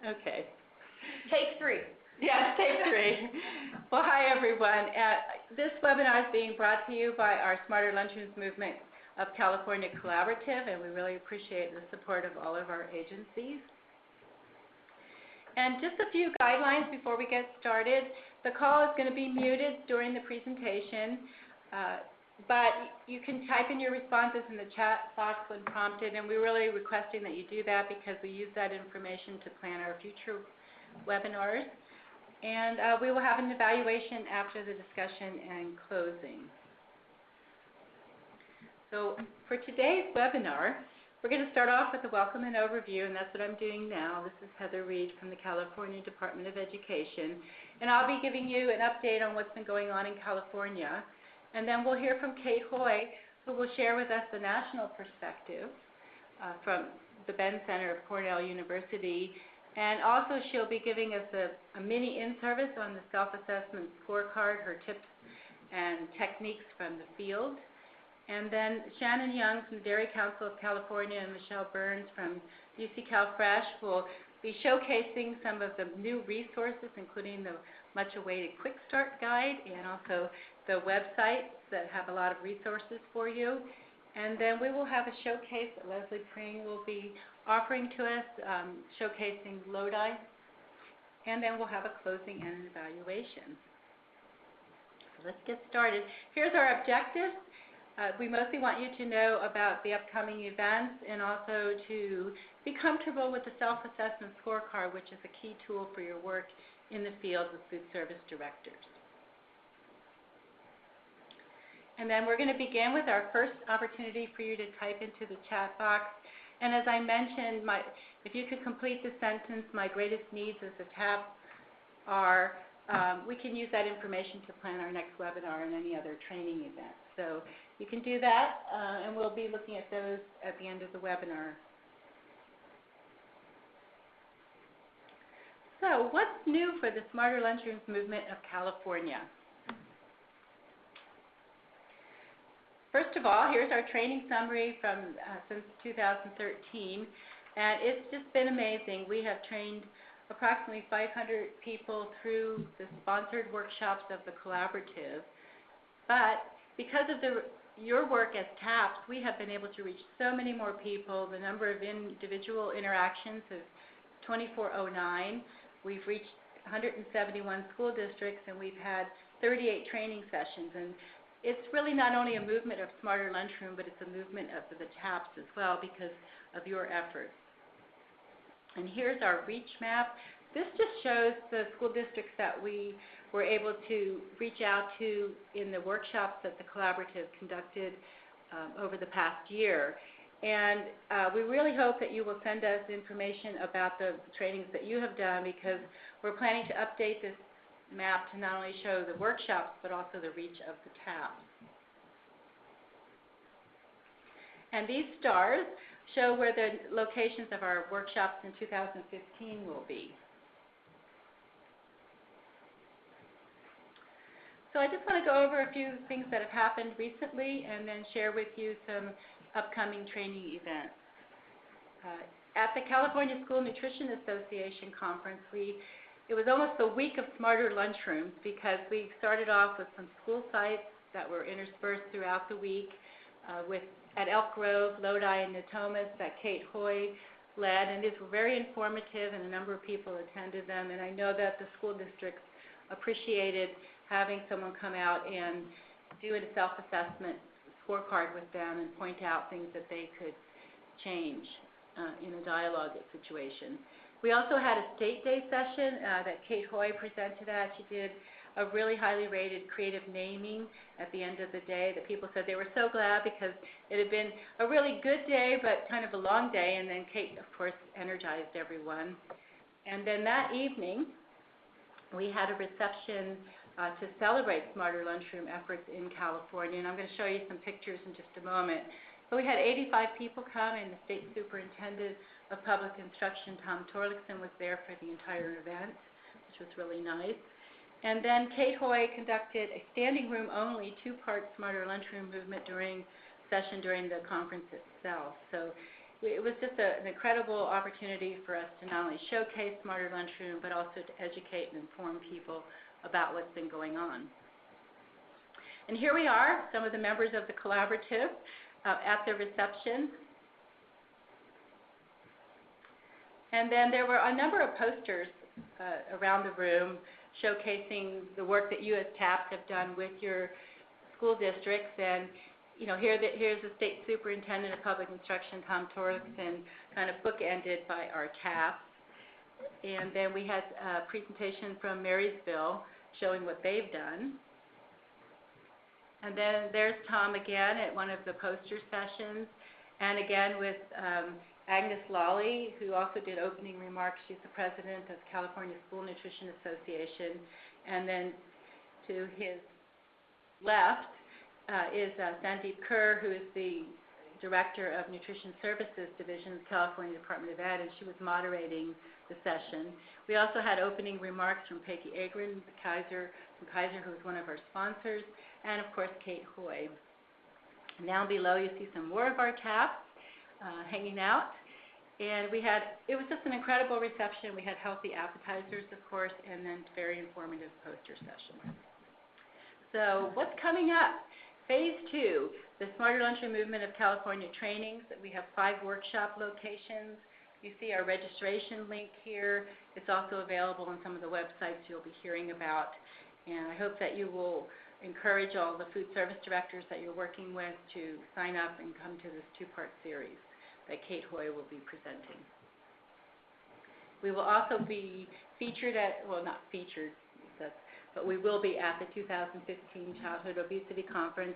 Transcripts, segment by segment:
Okay. Take 3. Yes, take 3. Well, hi everyone. This webinar is being brought to you by our Smarter Lunchrooms Movement of California Collaborative, and we really appreciate the support of all of our agencies. And just a few guidelines before we get started. The call is going to be muted during the presentation, but you can type in your responses in the chat box when prompted, and we're really requesting that you do that because we use that information to plan our future webinars. And we will have an evaluation after the discussion and closing. So for today's webinar, we're going to start off with a welcome and overview, and that's what I'm doing now. This is Heather Reed from the California Department of Education, and I'll be giving you an update on what's been going on in California. And then we'll hear from Kate Hoy, who will share with us the national perspective from the Ben Center of Cornell University. And also she'll be giving us a mini in-service on the Self-Assessment Scorecard, her tips and techniques from the field. And then Shannon Young from the Dairy Council of California and Michelle Burns from UC CalFresh will be showcasing some of the new resources, including the much-awaited Quick Start Guide and also the websites that have a lot of resources for you. And then we will have a showcase that Leslie Pring will be offering to us, showcasing Lodi. And then we'll have a closing and an evaluation. So let's get started. Here's our objectives. We mostly want you to know about the upcoming events and also to be comfortable with the Self-Assessment Scorecard, which is a key tool for your work in the field with food service directors. And then we're going to begin with our first opportunity for you to type into the chat box. And as I mentioned, if you could complete the sentence, my greatest needs as a TAP are, we can use that information to plan our next webinar and any other training event. So you can do that, and we'll be looking at those at the end of the webinar. So what's new for the Smarter Lunchrooms Movement of California? First of all, here's our training summary from since 2013, and it's just been amazing. We have trained approximately 500 people through the sponsored workshops of the collaborative, but because of your work as TAPs, we have been able to reach so many more people. The number of individual interactions is 2,409. We've reached 171 school districts, and we've had 38 training sessions. And it's really not only a movement of Smarter Lunchroom, but it's a movement of the TAPs as well because of your efforts. And here's our reach map. This just shows the school districts that we were able to reach out to in the workshops that the collaborative conducted over the past year. And we really hope that you will send us information about the trainings that you have done, because we're planning to update this map to not only show the workshops, but also the reach of the TAPs. And these stars show where the locations of our workshops in 2015 will be. So I just want to go over a few things that have happened recently and then share with you some upcoming training events. At the California School Nutrition Association conference, it was almost a week of Smarter Lunchrooms because we started off with some school sites that were interspersed throughout the week at Elk Grove, Lodi, and Natomas that Kate Hoy led, and these were very informative, and a number of people attended them, and I know that the school districts appreciated having someone come out and do a self-assessment scorecard with them and point out things that they could change in a dialogue situation. We also had a State Day session that Kate Hoy presented at. She did a really highly rated creative naming at the end of the day that people said they were so glad because it had been a really good day but kind of a long day, and then Kate, of course, energized everyone. And then that evening, we had a reception to celebrate Smarter Lunchroom efforts in California, and I'm going to show you some pictures in just a moment. But we had 85 people come, and the State Superintendent of Public Instruction, Tom Torlakson, was there for the entire event, which was really nice. And then Kate Hoy conducted a standing room only, two-part Smarter Lunchroom movement session during the conference itself. So it was just an incredible opportunity for us to not only showcase Smarter Lunchroom, but also to educate and inform people about what's been going on. And here we are, some of the members of the collaborative at the reception. And then there were a number of posters around the room showcasing the work that you as TAPs have done with your school districts. And here's the State Superintendent of Public Instruction, Tom Torlakson, kind of bookended by our TAPs. And then we had a presentation from Marysville showing what they've done. And then there's Tom again at one of the poster sessions, and again with Agnes Lawley, who also did opening remarks. She's the president of California School Nutrition Association. And then to his left is Sandeep Kerr, who is the Director of Nutrition Services Division of California Department of Ed, and she was moderating the session. We also had opening remarks from Peggy Agron from Kaiser, who was one of our sponsors, and of course Kate Hoy. Now below you see some more of our TAPs hanging out. And it was just an incredible reception. We had healthy appetizers, of course, and then very informative poster sessions. So what's coming up? Phase 2, the Smarter Lunchroom Movement of California trainings. We have 5 workshop locations. You see our registration link here. It's also available on some of the websites you'll be hearing about. And I hope that you will encourage all the food service directors that you're working with to sign up and come to this 2-part series that Kate Hoy will be presenting. We will also be featured at, well, not featured, but we will be at the 2015 Childhood Obesity Conference,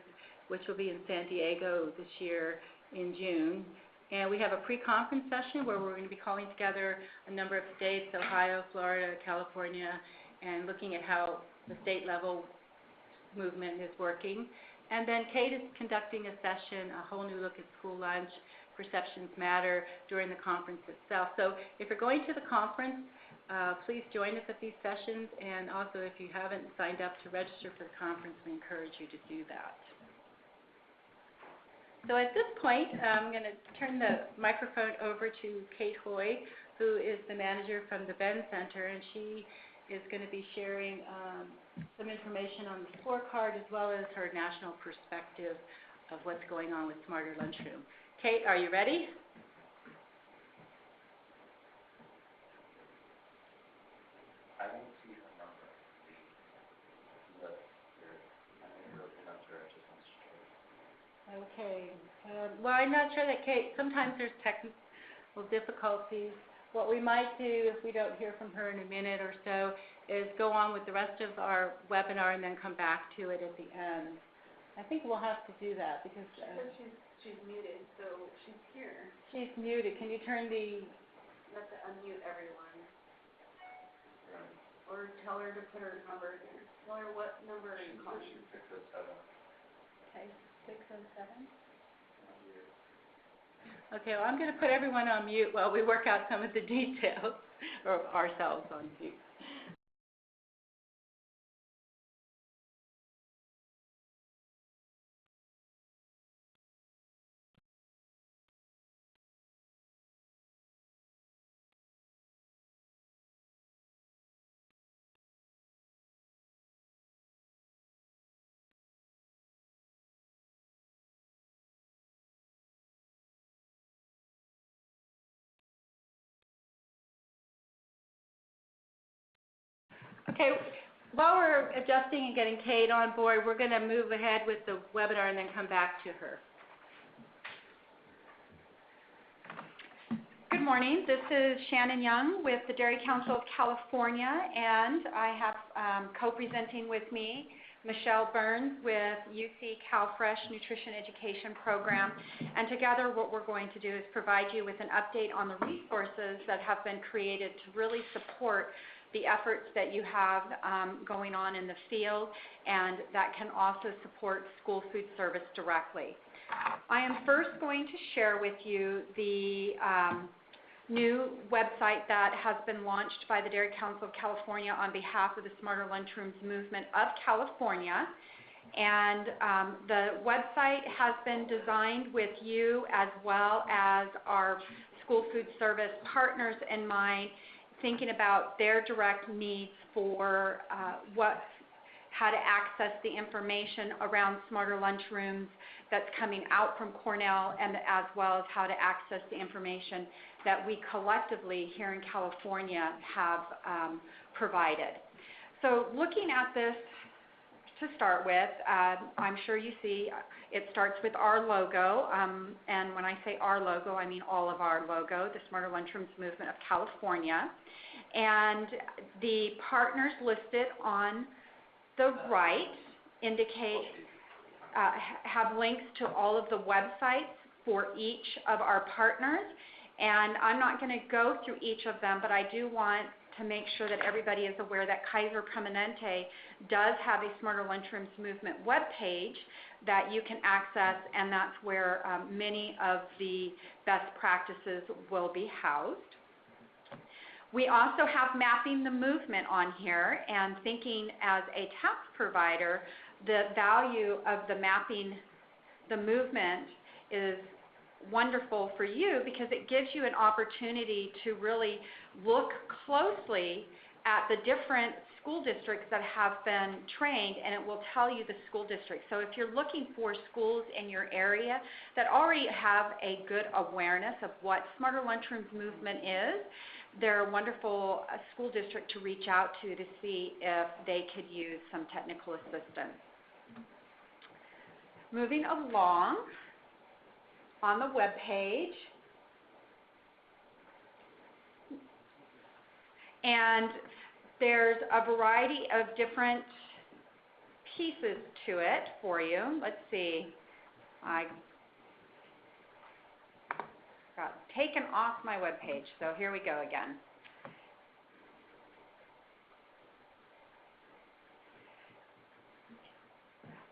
which will be in San Diego this year in June. And we have a pre-conference session where we're going to be calling together a number of states, Ohio, Florida, California, and looking at how the state level movement is working. And then Kate is conducting a session, a whole new look at school lunch, Perceptions Matter, during the conference itself. So if you're going to the conference, please join us at these sessions, and also if you haven't signed up to register for the conference, we encourage you to do that. So at this point, I'm going to turn the microphone over to Kate Hoy, who is the manager from the Ben Center, and she is going to be sharing some information on the scorecard as well as her national perspective of what's going on with Smarter Lunchroom. Kate, are you ready? I don't see her number. Okay. Well, I'm not sure that Kate, sometimes there's technical difficulties. What we might do, if we don't hear from her in a minute or so, is go on with the rest of our webinar and then come back to it at the end. I think we'll have to do that because she's muted, so she's here. She's muted. Can you turn the... You have to unmute everyone. Or tell her to put her number in. Tell her what number are you calling? 607. Okay, 607. Okay, well, I'm going to put everyone on mute while we work out some of the details, or ourselves on mute. Okay, while we're adjusting and getting Kate on board, we're going to move ahead with the webinar and then come back to her. Good morning. This is Shannon Young with the Dairy Council of California, and I have co-presenting with me Michelle Burns with UC CalFresh Nutrition Education Program. And together what we're going to do is provide you with an update on the resources that have been created to really support the efforts that you have going on in the field, and that can also support school food service directly. I am first going to share with you the new website that has been launched by the Dairy Council of California on behalf of the Smarter Lunchrooms Movement of California. And the website has been designed with you as well as our school food service partners in mind, thinking about their direct needs for how to access the information around smarter lunchrooms that's coming out from Cornell, and as well as how to access the information that we collectively here in California have provided. So looking at this to start with, I'm sure you see it starts with our logo, and when I say our logo, I mean all of our logo, the Smarter Lunchrooms Movement of California. And the partners listed on the right indicate, have links to all of the websites for each of our partners. And I'm not going to go through each of them, but I do want to make sure that everybody is aware that Kaiser Permanente does have a Smarter Lunchrooms Movement webpage that you can access, and that's where many of the best practices will be housed. We also have Mapping the Movement on here, and thinking as a tax provider, the value of the Mapping the Movement is wonderful for you because it gives you an opportunity to really look closely at the different school districts that have been trained, and it will tell you the school district. So if you're looking for schools in your area that already have a good awareness of what Smarter Lunchrooms Movement is, they're a wonderful school district to reach out to see if they could use some technical assistance. Moving along on the web page, and there's a variety of different pieces to it for you. Let's see, I got taken off my web page, so here we go again.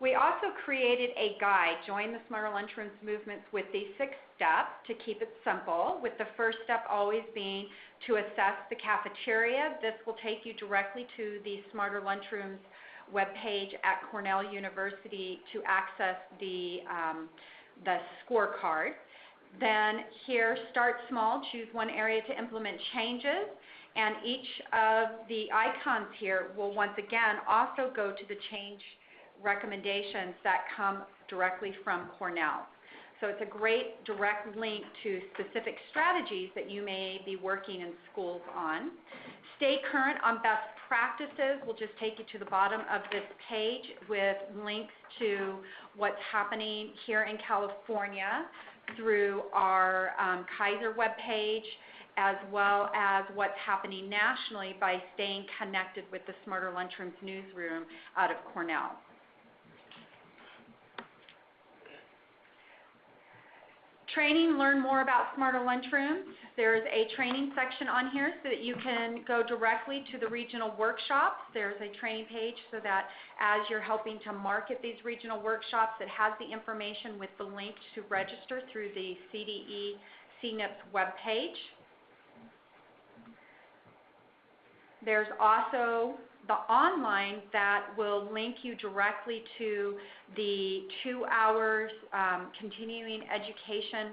We also created a guide, Join the Smarter Lunchrooms Movements, with these 6 steps to keep it simple, with the first step always being to assess the cafeteria. This will take you directly to the Smarter Lunchrooms webpage at Cornell University to access the scorecard. Then here, start small, choose one area to implement changes, and each of the icons here will once again also go to the change recommendations that come directly from Cornell. So it's a great direct link to specific strategies that you may be working in schools on. Stay current on best practices. We'll just take you to the bottom of this page with links to what's happening here in California through our Kaiser webpage, as well as what's happening nationally by staying connected with the Smarter Lunchrooms newsroom out of Cornell. Training, learn more about Smarter Lunchrooms. There's a training section on here so that you can go directly to the regional workshops. There's a training page so that as you're helping to market these regional workshops, it has the information with the link to register through the CDE CNIPS webpage. There's also the online that will link you directly to the 2 hours continuing education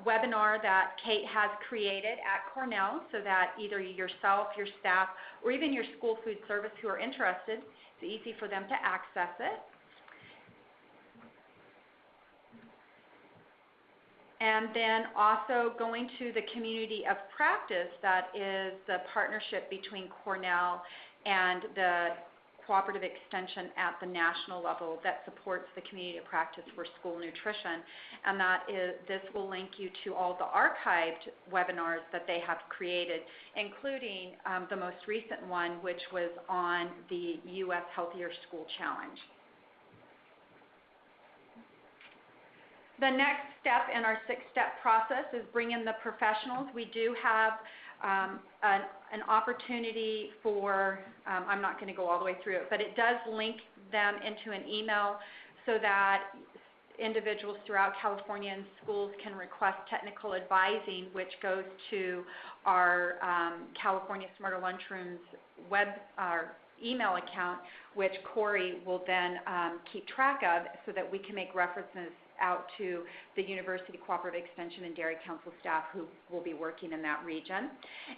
webinar that Kate has created at Cornell, so that either yourself, your staff, or even your school food service who are interested, it's easy for them to access it. And then also going to the community of practice, that is the partnership between Cornell and the cooperative extension at the national level that supports the community of practice for school nutrition. And that is, this will link you to all the archived webinars that they have created, including the most recent one, which was on the U.S. Healthier School Challenge. The next step in our 6-step process is bring in the professionals. We do have an opportunity for, I'm not going to go all the way through it, but it does link them into an email so that individuals throughout California and schools can request technical advising, which goes to our California Smarter Lunchrooms email account, which Corey will then keep track of so that we can make references out to the University Cooperative Extension and Dairy Council staff who will be working in that region.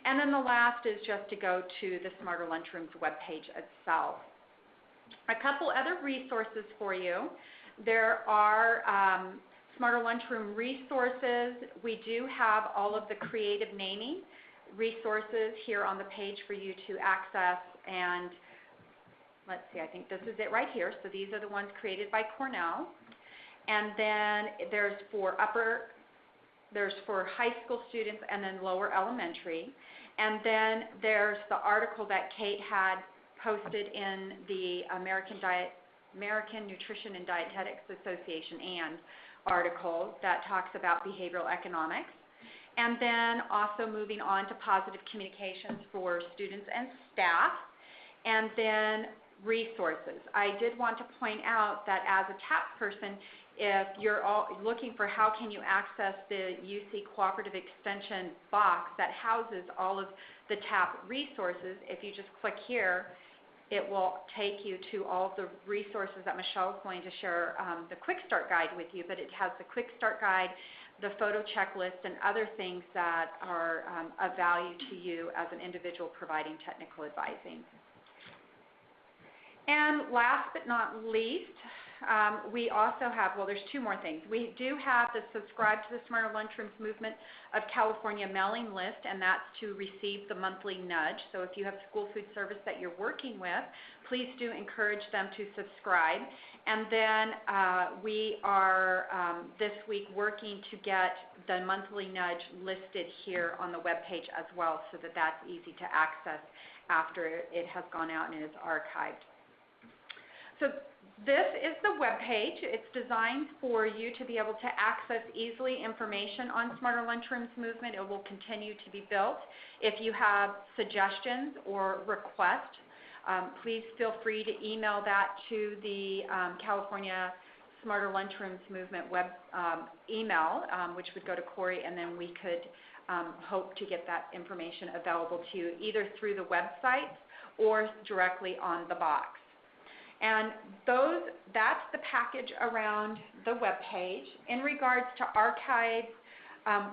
And then the last is just to go to the Smarter Lunchrooms webpage itself. A couple other resources for you. There are Smarter Lunchroom resources. We do have all of the creative naming resources here on the page for you to access, and let's see, I think this is it right here. So these are the ones created by Cornell. And then there's for high school students and then lower elementary. And then there's the article that Kate had posted in the American Nutrition and Dietetics Association and article that talks about behavioral economics. And then also moving on to positive communications for students and staff. And then resources. I did want to point out that as a TAP person, if you're all looking for how can you access the UC Cooperative Extension box that houses all of the TAP resources, if you just click here, it will take you to all of the resources that Michelle is going to share the Quick Start Guide with you, but it has the Quick Start Guide, the photo checklist, and other things that are of value to you as an individual providing technical advising. And last but not least, we also have, well, there's two more things. We do have the Subscribe to the Smarter Lunchrooms Movement of California mailing list, and that's to receive the monthly nudge. So if you have school food service that you're working with, please do encourage them to subscribe. And then we are this week working to get the monthly nudge listed here on the webpage as well, so that that's easy to access after it has gone out and is archived. So this is the web page. It's designed for you to be able to access easily information on Smarter Lunchrooms Movement. It will continue to be built. If you have suggestions or requests, please feel free to email that to the California Smarter Lunchrooms Movement web email, which would go to Corey, and then we could hope to get that information available to you either through the website or directly on the box. And that's the package around the web page. In regards to archived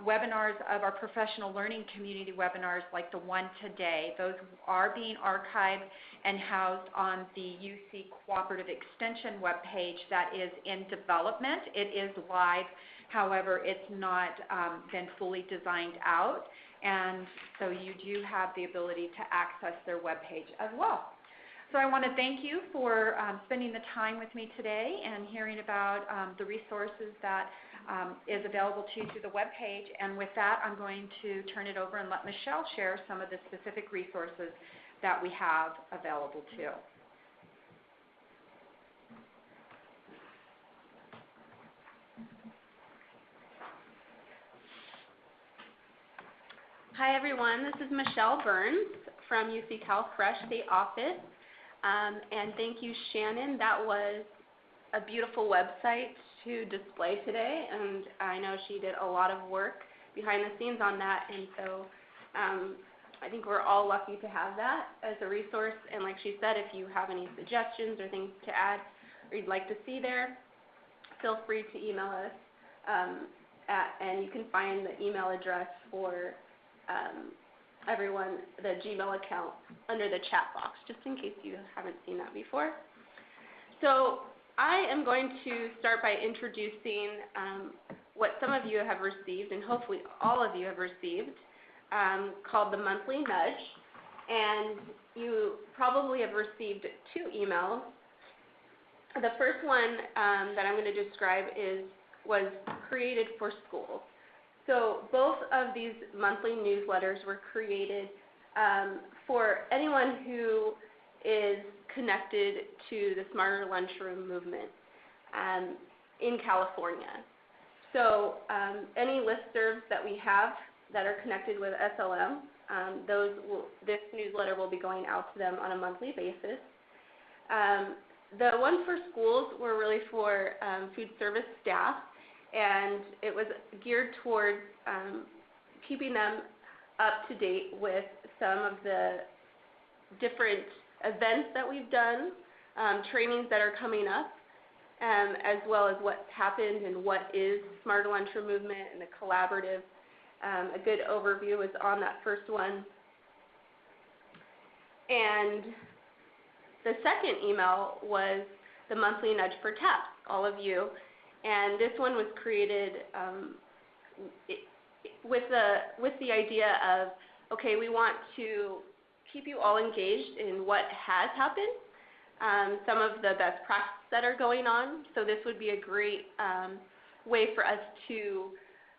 webinars of our professional learning community webinars like the one today, those are being archived and housed on the UC Cooperative Extension web page that is in development. It is live, however, it's not been fully designed out, and so you do have the ability to access their web page as well. So I want to thank you for spending the time with me today and hearing about the resources that is available to you through the web page. And with that, I'm going to turn it over and let Michelle share some of the specific resources that we have available too. Hi everyone, this is Michelle Burns from UC Cal Fresh State Office. And thank you, Shannon. That was a beautiful website to display today, and I know she did a lot of work behind the scenes on that, and so I think we're all lucky to have that as a resource. And like she said, if you have any suggestions or things to add or you'd like to see there, feel free to email us, and you can find the email address for everyone, the Gmail account, under the chat box, just in case you haven't seen that before. So I am going to start by introducing what some of you have received, and hopefully all of you have received, called the Monthly Nudge. And you probably have received two emails. The first one that I'm going to describe was created for schools. So both of these monthly newsletters were created for anyone who is connected to the Smarter Lunchroom movement in California. So any listservs that we have that are connected with SLM, this newsletter will be going out to them on a monthly basis. The one for schools were really for food service staff, and it was geared towards keeping them up to date with some of the different events that we've done, trainings that are coming up, as well as what's happened and what is Smarter Lunchroom Movement and the collaborative. A good overview is on that first one. And the second email was the monthly nudge for TAPS, all of you. And this one was created with the idea of, okay, we want to keep you all engaged in what has happened, some of the best practices that are going on. So this would be a great way for us to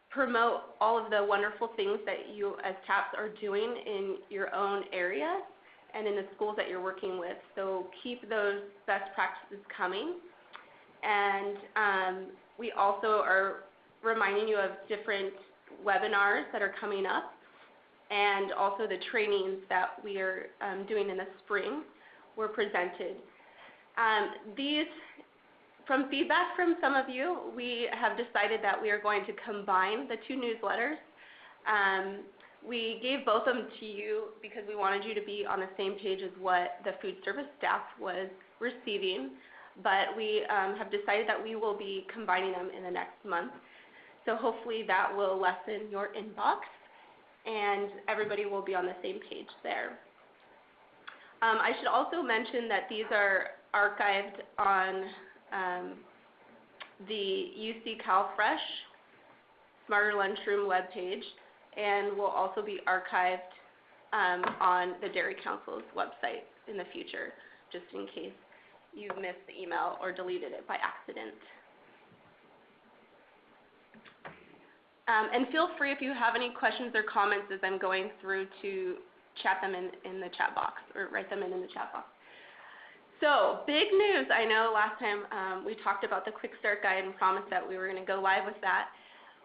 promote all of the wonderful things that you as TAPS are doing in your own area and in the schools that you're working with. So keep those best practices coming. And we also are reminding you of different webinars that are coming up, and also the trainings that we are doing in the spring were presented. These, from feedback from some of you, we have decided that we are going to combine the two newsletters. We gave both of them to you because we wanted you to be on the same page as what the food service staff was receiving, but we have decided that we will be combining them in the next month. So hopefully that will lessen your inbox and everybody will be on the same page there. I should also mention that these are archived on the UC CalFresh Smarter Lunchroom webpage, and will also be archived on the Dairy Council's website in the future, just in case you missed the email or deleted it by accident. And feel free, if you have any questions or comments as I'm going through, to chat them in the chat box, or write them in the chat box. So, big news. I know last time we talked about the Quick Start Guide and promised that we were going to go live with that.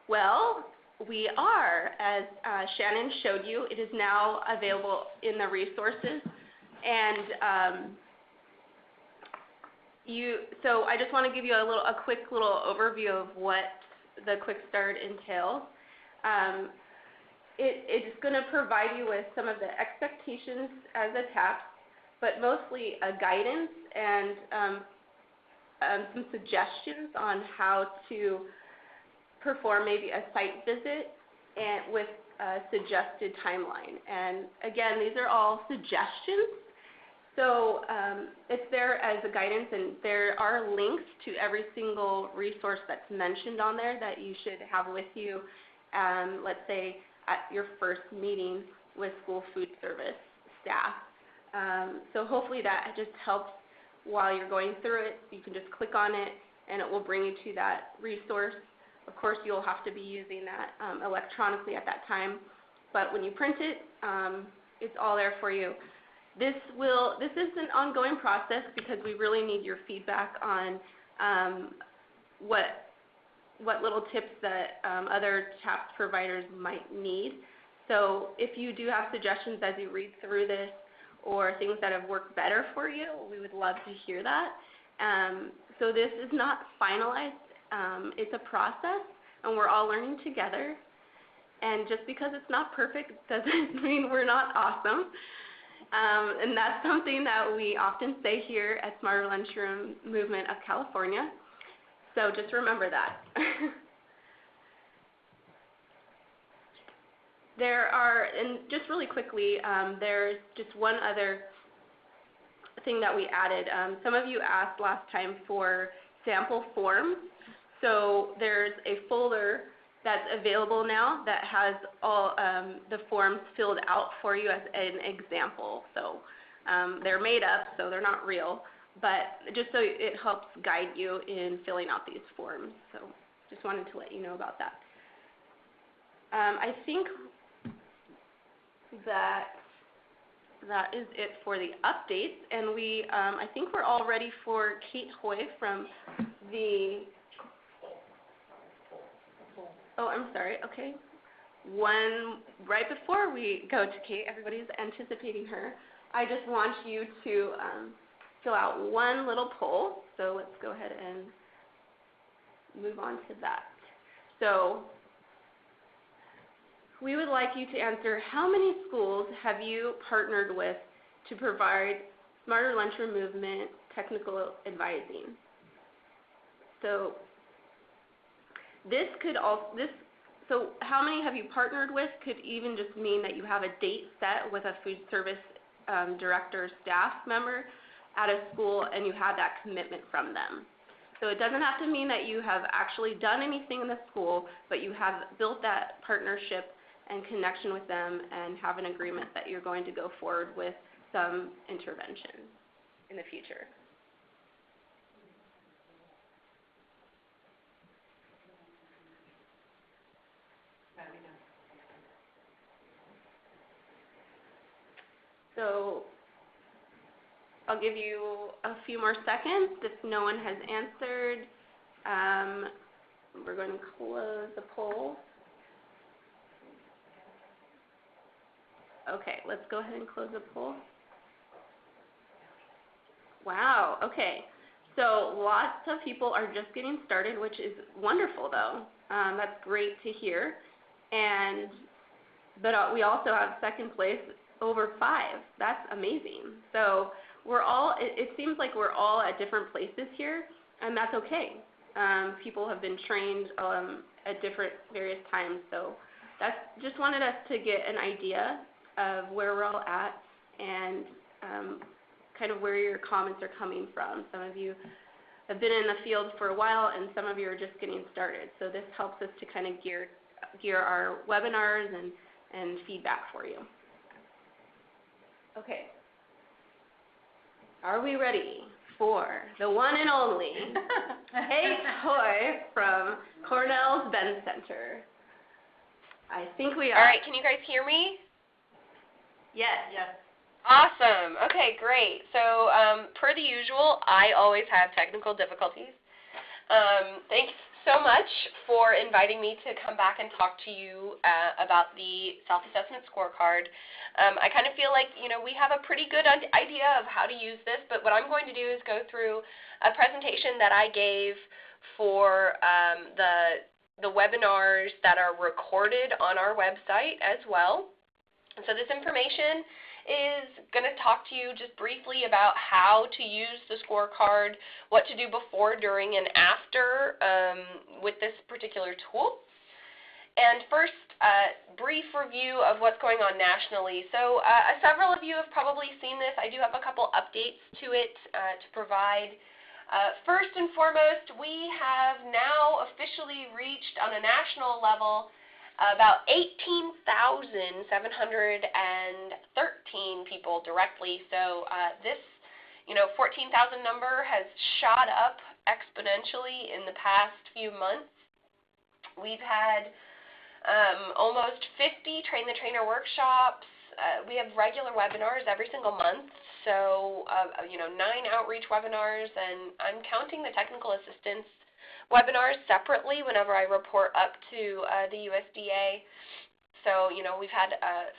Well, we are. As Shannon showed you, it is now available in the resources. And so I just want to give you a quick little overview of what the Quick Start entails. It is going to provide you with some of the expectations as a TAPS, but mostly a guidance and some suggestions on how to perform maybe a site visit and with a suggested timeline. And again, these are all suggestions. So it's there as a guidance, and there are links to every single resource that's mentioned on there that you should have with you, let's say at your first meeting with school food service staff. So hopefully that just helps while you're going through it. You can just click on it and it will bring you to that resource. Of course, you'll have to be using that electronically at that time, but when you print it, it's all there for you. This is an ongoing process because we really need your feedback on what little tips that other TAPS providers might need. So if you do have suggestions as you read through this, or things that have worked better for you, we would love to hear that. So this is not finalized. It's a process, and we're all learning together. And just because it's not perfect doesn't mean we're not awesome. And that's something that we often say here at Smarter Lunchroom Movement of California. So just remember that. There are, and just really quickly, there's just one other thing that we added. Some of you asked last time for sample forms. So there's a folder that's available now that has all the forms filled out for you as an example. So they're made up, so they're not real, but just so it helps guide you in filling out these forms. So just wanted to let you know about that. I think that is it for the updates, and I think we're all ready for Kate Hoy from the, oh, I'm sorry, okay. Right before we go to Kate, everybody's anticipating her, I just want you to fill out one little poll. So let's go ahead and move on to that. So we would like you to answer, how many schools have you partnered with to provide smarter lunchroom movement, technical advising. So this could also, so how many have you partnered with could even just mean that you have a date set with a food service director staff member at a school and you have that commitment from them. So it doesn't have to mean that you have actually done anything in the school, but you have built that partnership and connection with them and have an agreement that you're going to go forward with some intervention in the future. So I'll give you a few more seconds. If no one has answered, we're going to close the poll. Okay, let's go ahead and close the poll. Wow, okay. So lots of people are just getting started, which is wonderful though. That's great to hear. But we also have second place over 5. That's amazing. So we're all, it seems like we're all at different places here, and that's okay. People have been trained at different various times, so that's just wanted us to get an idea of where we're all at and kind of where your comments are coming from. Some of you have been in the field for a while, and some of you are just getting started. So this helps us to kind of gear our webinars and feedback for you. Okay. Are we ready for the one and only Kate Hoy from Cornell's Ben Center? I think we are. All right, can you guys hear me? Yes. Yes. Awesome. Okay, great. So per the usual, I always have technical difficulties. Thanks so much for inviting me to come back and talk to you about the Self-Assessment Scorecard. I kind of feel like, we have a pretty good idea of how to use this, but what I'm going to do is go through a presentation that I gave for the webinars that are recorded on our website as well. And so this information is going to talk to you just briefly about how to use the scorecard, what to do before, during, and after with this particular tool. And first, brief review of what's going on nationally. So several of you have probably seen this. I do have a couple updates to it to provide. First and foremost, we have now officially reached on a national level about 18,713 people directly. So this, 14,000 number has shot up exponentially in the past few months. We've had almost 50 Train the Trainer workshops. We have regular webinars every single month. So, 9 outreach webinars, and I'm counting the technical assistance webinars separately whenever I report up to the USDA. So, we've had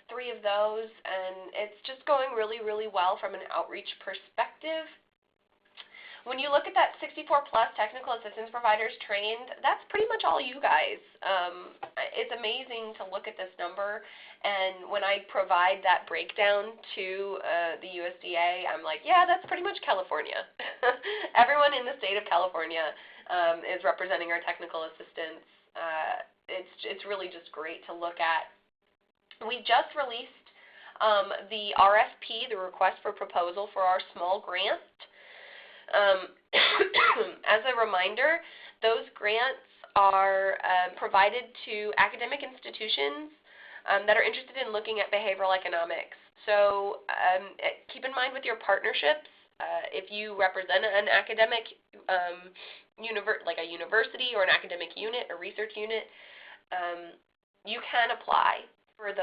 3 of those, and it's just going really, really well from an outreach perspective. When you look at that 64-plus technical assistance providers trained, that's pretty much all you guys. It's amazing to look at this number, and when I provide that breakdown to the USDA, I'm like, yeah, that's pretty much California. Everyone in the state of California is representing our technical assistance. It's really just great to look at. We just released the RFP, the request for proposal for our small grant. As a reminder, those grants are provided to academic institutions that are interested in looking at behavioral economics. So keep in mind with your partnerships, if you represent an academic like a university or an academic unit, a research unit, you can apply for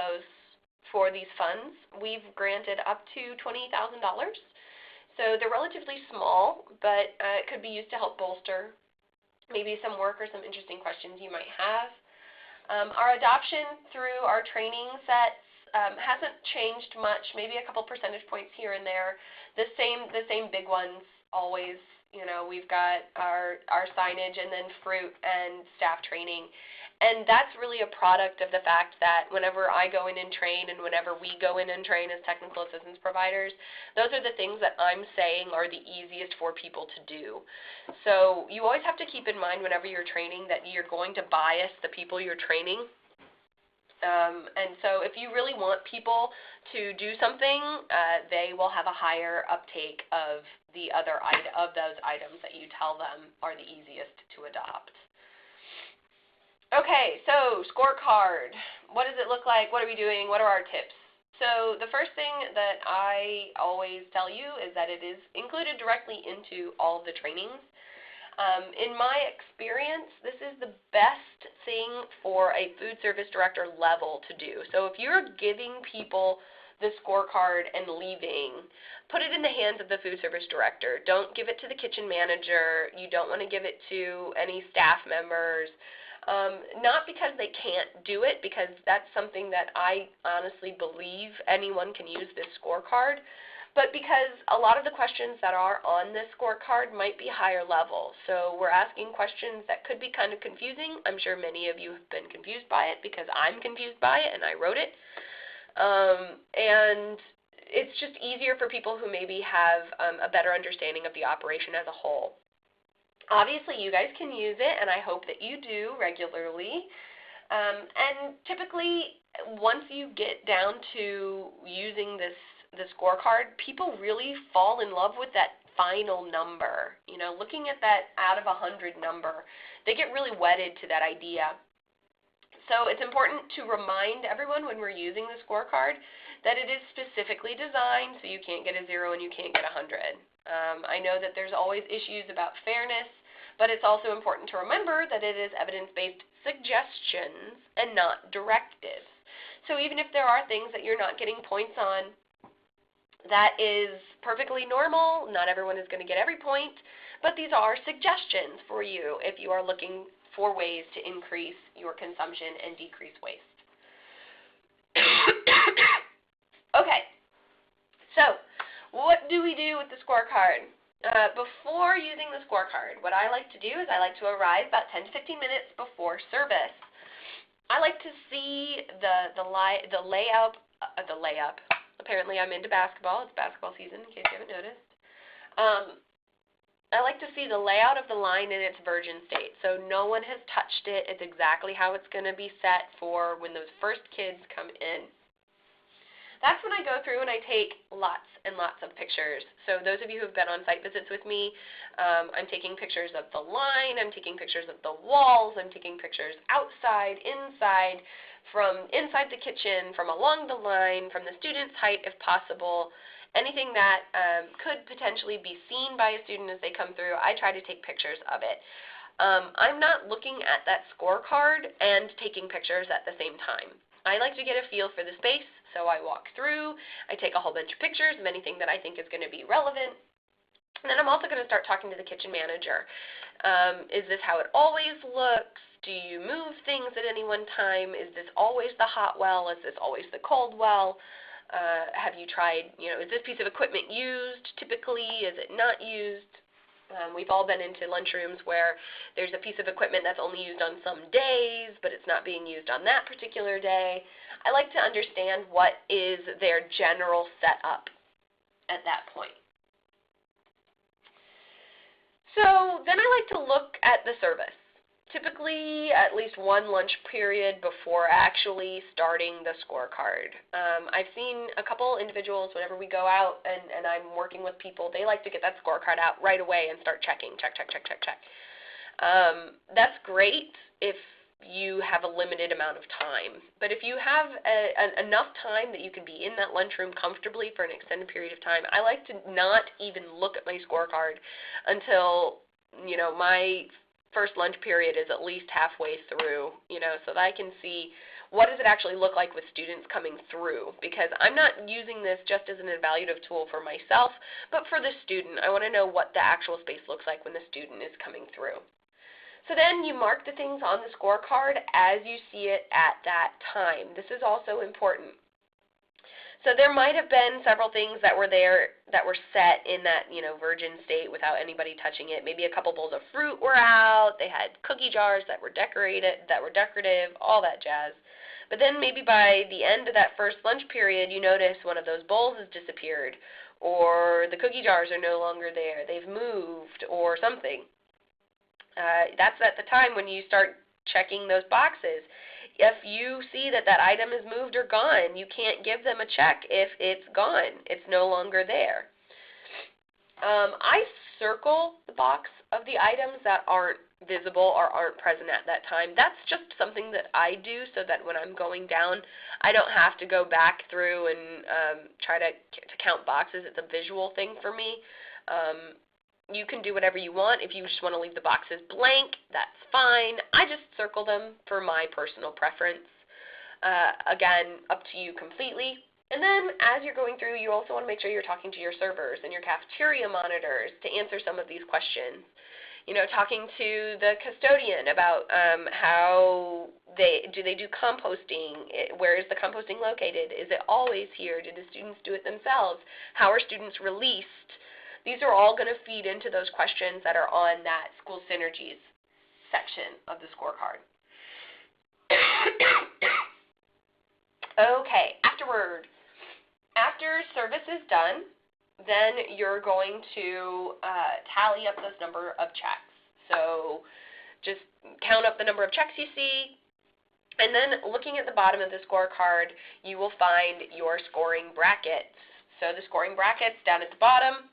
these funds. We've granted up to $20,000. So they're relatively small, but it could be used to help bolster maybe some work or some interesting questions you might have. Our adoption through our training sets hasn't changed much, maybe a couple percentage points here and there. The same big ones always We've got our signage and then fruit and staff training. And that's really a product of the fact that whenever I go in and train and whenever we go in and train as technical assistance providers, those are the things that I'm saying are the easiest for people to do. So you always have to keep in mind whenever you're training that you're going to bias the people you're training. And so if you really want people to do something, they will have a higher uptake of those items that you tell them are the easiest to adopt. Okay, so scorecard. What does it look like? What are we doing? What are our tips? So the first thing that I always tell you is that it is included directly into all of the trainings. In my experience, this is the best thing for a food service director level to do. So if you're giving people the scorecard and leaving, put it in the hands of the food service director. Don't give it to the kitchen manager. You don't want to give it to any staff members. Not because they can't do it, because that's something that I honestly believe anyone can use this scorecard, but because a lot of the questions that are on this scorecard might be higher level. So we're asking questions that could be kind of confusing. I'm sure many of you have been confused by it because I'm confused by it and I wrote it. And it's just easier for people who maybe have a better understanding of the operation as a whole. Obviously, you guys can use it, and I hope that you do regularly. And typically, once you get down to using the scorecard, people really fall in love with that final number. Looking at that out of 100 number, they get really wedded to that idea. So it's important to remind everyone when we're using the scorecard that it is specifically designed so you can't get a 0 and you can't get 100. I know that there's always issues about fairness, but it's also important to remember that it is evidence-based suggestions and not directives. So even if there are things that you're not getting points on, that is perfectly normal. Not everyone is going to get every point, but these are suggestions for you if you are looking for ways to increase your consumption and decrease waste. Okay, so what do we do with the scorecard? Before using the scorecard, what I like to do is I like to arrive about 10 to 15 minutes before service. I like to see the layout. Apparently I'm into basketball. It's basketball season, in case you haven't noticed. I like to see the layout of the line in its virgin state. So no one has touched it. It's exactly how it's going to be set for when those first kids come in. That's when I go through and I take lots and lots of pictures. So those of you who have been on site visits with me, I'm taking pictures of the line, I'm taking pictures of the walls, I'm taking pictures outside, inside, from inside the kitchen, from along the line, from the student's height if possible. Anything that could potentially be seen by a student as they come through, I try to take pictures of it. I'm not looking at that scorecard and taking pictures at the same time. I like to get a feel for the space, so I walk through, I take a whole bunch of pictures of anything that I think is going to be relevant, and then I'm also going to start talking to the kitchen manager. Is this how it always looks? Do you move things at any one time? Is this always the hot well? Is this always the cold well? Have you tried, is this piece of equipment used typically? Is it not used? We've all been into lunchrooms where there's a piece of equipment that's only used on some days, but it's not being used on that particular day. I like to understand what is their general setup at that point. So then I like to look at the service. Typically at least one lunch period before actually starting the scorecard. I've seen a couple individuals, whenever we go out and I'm working with people, they like to get that scorecard out right away and start checking, check. That's great if you have a limited amount of time. But if you have enough time that you can be in that lunchroom comfortably for an extended period of time, I like to not even look at my scorecard until, my first lunch period is at least halfway through, so that I can see what does it actually look like with students coming through, because I'm not using this just as an evaluative tool for myself, but for the student. I want to know what the actual space looks like when the student is coming through. So then you mark the things on the scorecard as you see it at that time. This is also important. So there might have been several things that were there that were set in that, virgin state without anybody touching it. Maybe a couple bowls of fruit were out. They had cookie jars that were decorative, all that jazz. But then maybe by the end of that first lunch period, you notice one of those bowls has disappeared, or the cookie jars are no longer there. They've moved or something. That's at the time when you start checking those boxes. If you see that that item is moved or gone, you can't give them a check if it's gone. It's no longer there. I circle the box of the items that aren't visible or aren't present at that time. That's just something that I do so that when I'm going down, I don't have to go back through and try to count boxes. It's a visual thing for me. You can do whatever you want. If you just want to leave the boxes blank, that's fine. I just circle them for my personal preference. Again, up to you completely. And then as you're going through, you also want to make sure you're talking to your servers and your cafeteria monitors to answer some of these questions. Talking to the custodian about how they do composting. Where is the composting located? Is it always here? Did the students do it themselves? How are students released? These are all going to feed into those questions that are on that school synergies section of the scorecard. Okay, after service is done, then you're going to tally up those number of checks. So just count up the number of checks you see, and then looking at the bottom of the scorecard, you will find your scoring brackets. So the scoring brackets down at the bottom,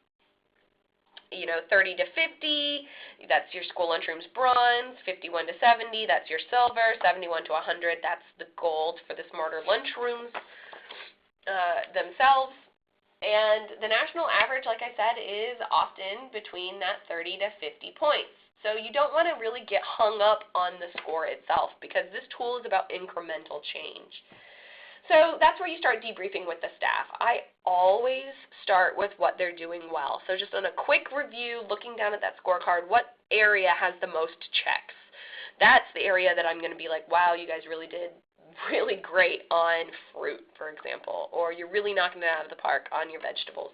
30 to 50, that's your school lunchroom's bronze. 51 to 70, that's your silver. 71 to 100, that's the gold for the smarter lunchrooms themselves. And the national average, like I said, is often between that 30 to 50 points. So you don't want to really get hung up on the score itself because this tool is about incremental change. So that's where you start debriefing with the staff. I always start with what they're doing well. So just on a quick review, looking down at that scorecard, what area has the most checks? That's the area that I'm going to be like, wow, you guys really did really great on fruit, for example, or you're really knocking it out of the park on your vegetables.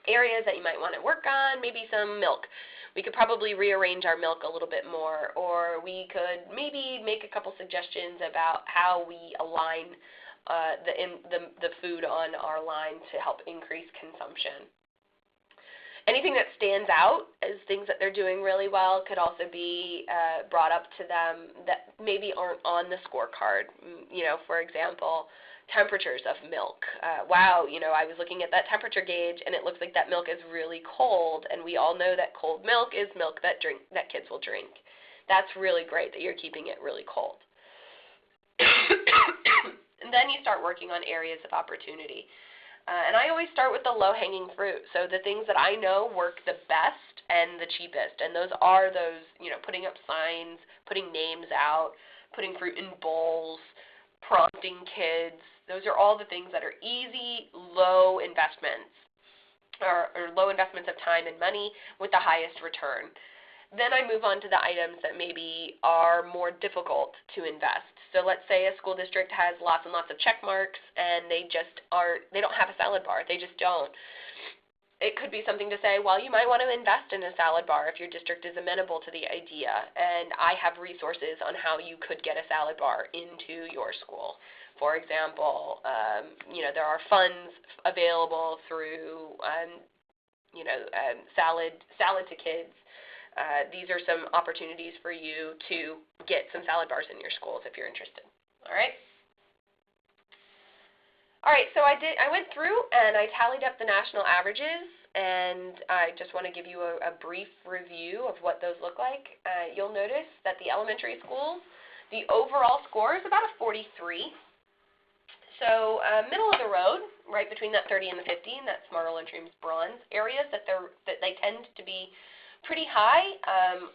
Areas that you might want to work on, maybe some milk. We could probably rearrange our milk a little bit more, or we could maybe make a couple suggestions about how we align the food on our line to help increase consumption. Anything that stands out as things that they're doing really well could also be brought up to them that maybe aren't on the scorecard. For example, temperatures of milk. Wow, I was looking at that temperature gauge and it looks like that milk is really cold, and we all know that cold milk is milk that kids will drink. That's really great that you're keeping it really cold. And then you start working on areas of opportunity. And I always start with the low-hanging fruit, so the things that I know work the best and the cheapest. And those are putting up signs, putting names out, putting fruit in bowls, prompting kids. Those are all the things that are easy, low investments, or low investments of time and money with the highest return. Then I move on to the items that maybe are more difficult to invest. So let's say a school district has lots and lots of check marks and they don't have a salad bar. They just don't. It could be something to say, well, you might want to invest in a salad bar if your district is amenable to the idea, and I have resources on how you could get a salad bar into your school. For example, there are funds available through, salad to kids. These are some opportunities for you to get some salad bars in your schools if you're interested. All right? All right, so I went through and I tallied up the national averages, and I just want to give you a brief review of what those look like. You'll notice that the elementary schools, the overall score is about a 43. So middle of the road, right between that 30 and the 50, and that smarter lunchroom's bronze areas that they tend to be pretty high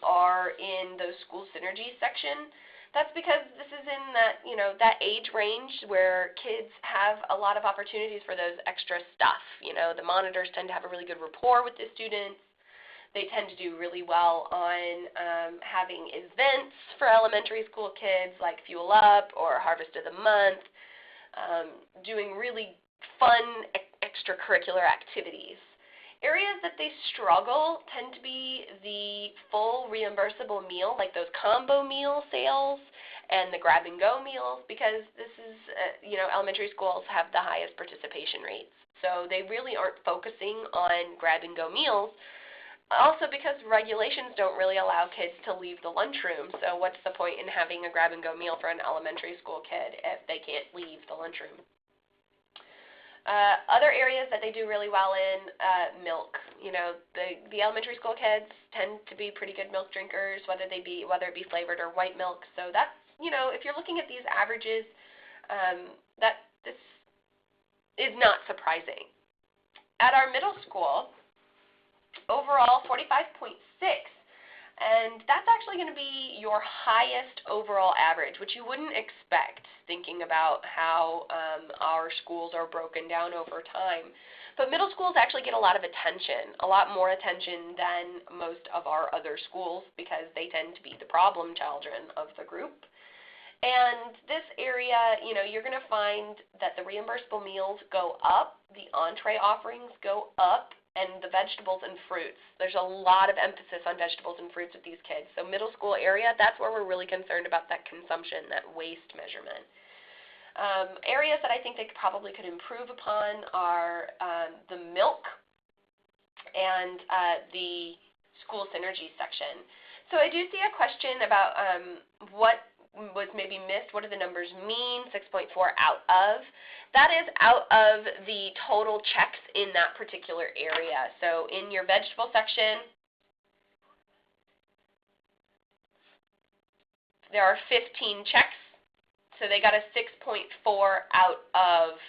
are in those school synergy section. That's because this is in that, that age range where kids have a lot of opportunities for those extra stuff. The monitors tend to have a really good rapport with the students. They tend to do really well on having events for elementary school kids like Fuel Up or Harvest of the Month, doing really fun extracurricular activities. Areas that they struggle tend to be the full reimbursable meal, like those combo meal sales and the grab-and-go meals, because this is, elementary schools have the highest participation rates. So they really aren't focusing on grab-and-go meals. Also because regulations don't really allow kids to leave the lunchroom, so what's the point in having a grab-and-go meal for an elementary school kid if they can't leave the lunchroom? Other areas that they do really well in, milk. The elementary school kids tend to be pretty good milk drinkers, whether it be flavored or white milk. So that's, if you're looking at these averages, this is not surprising. At our middle school, overall 45.6, and that's actually going to be your highest overall average, which you wouldn't expect thinking about how our schools are broken down over time. But middle schools actually get a lot of attention, a lot more attention than most of our other schools, because they tend to be the problem children of the group. And this area, you're going to find that the reimbursable meals go up, the entree offerings go up, and the vegetables and fruits. There's a lot of emphasis on vegetables and fruits with these kids. So middle school area, that's where we're really concerned about that consumption, that waste measurement. Areas that I think they probably could improve upon are the milk and the school synergy section. So I do see a question about what was maybe missed. What do the numbers mean? 6.4 out of. That is out of the total checks in that particular area. So in your vegetable section, there are 15 checks. So they got a 6.4 out of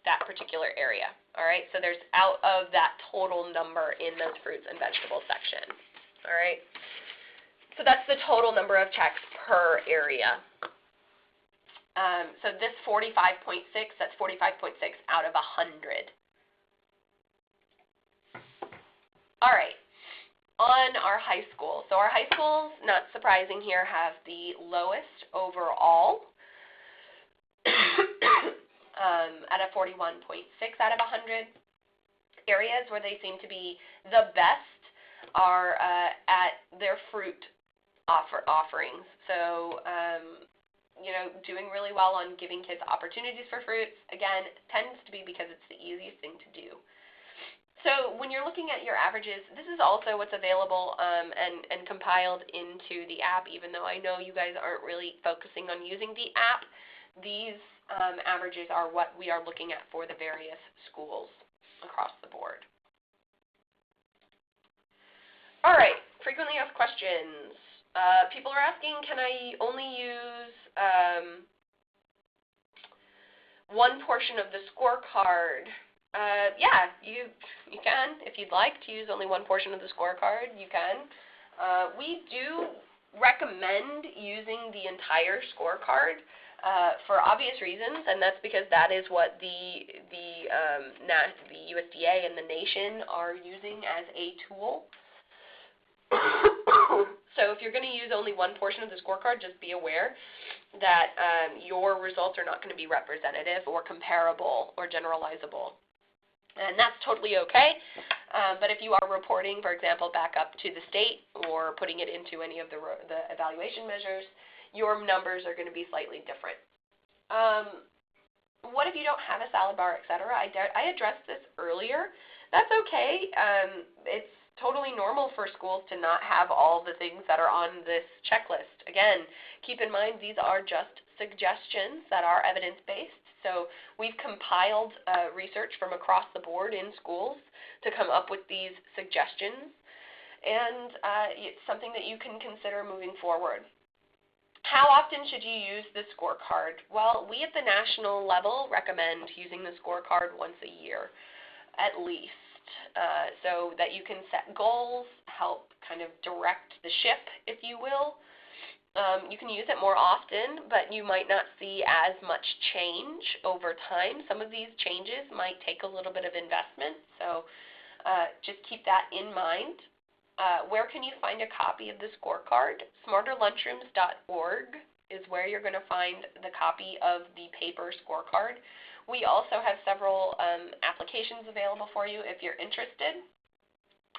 that particular area. All right, so there's out of that total number in those fruits and vegetables section. All right. So that's the total number of checks per area. So this 45.6, that's 45.6 out of 100. All right, on our high school. So our high schools, not surprising here, have the lowest overall at a 41.6 out of 100. Areas where they seem to be the best are at their fruit offerings. So, doing really well on giving kids opportunities for fruits, again, tends to be because it's the easiest thing to do. So when you're looking at your averages, this is also what's available and compiled into the app, even though I know you guys aren't really focusing on using the app. These averages are what we are looking at for the various schools across the board. All right, frequently asked questions. People are asking, can I only use one portion of the scorecard? Yeah, you can. If you'd like to use only one portion of the scorecard, you can. We do recommend using the entire scorecard for obvious reasons, and that's because that is what the USDA and the nation are using as a tool. So if you're going to use only one portion of the scorecard, just be aware that your results are not going to be representative or comparable or generalizable. And that's totally okay. But if you are reporting, for example, back up to the state or putting it into any of the evaluation measures, your numbers are going to be slightly different. What if you don't have a salad bar, et cetera? I addressed this earlier. That's okay. It's totally normal for schools to not have all the things that are on this checklist. Again, keep in mind these are just suggestions that are evidence-based. So we've compiled research from across the board in schools to come up with these suggestions, and it's something that you can consider moving forward. How often should you use the scorecard? Well, we at the national level recommend using the scorecard once a year, at least. So that you can set goals, help kind of direct the ship, if you will. You can use it more often, but you might not see as much change over time. Some of these changes might take a little bit of investment, so just keep that in mind. Where can you find a copy of the scorecard? smarterlunchrooms.org is where you're going to find the copy of the paper scorecard. We also have several applications available for you if you're interested.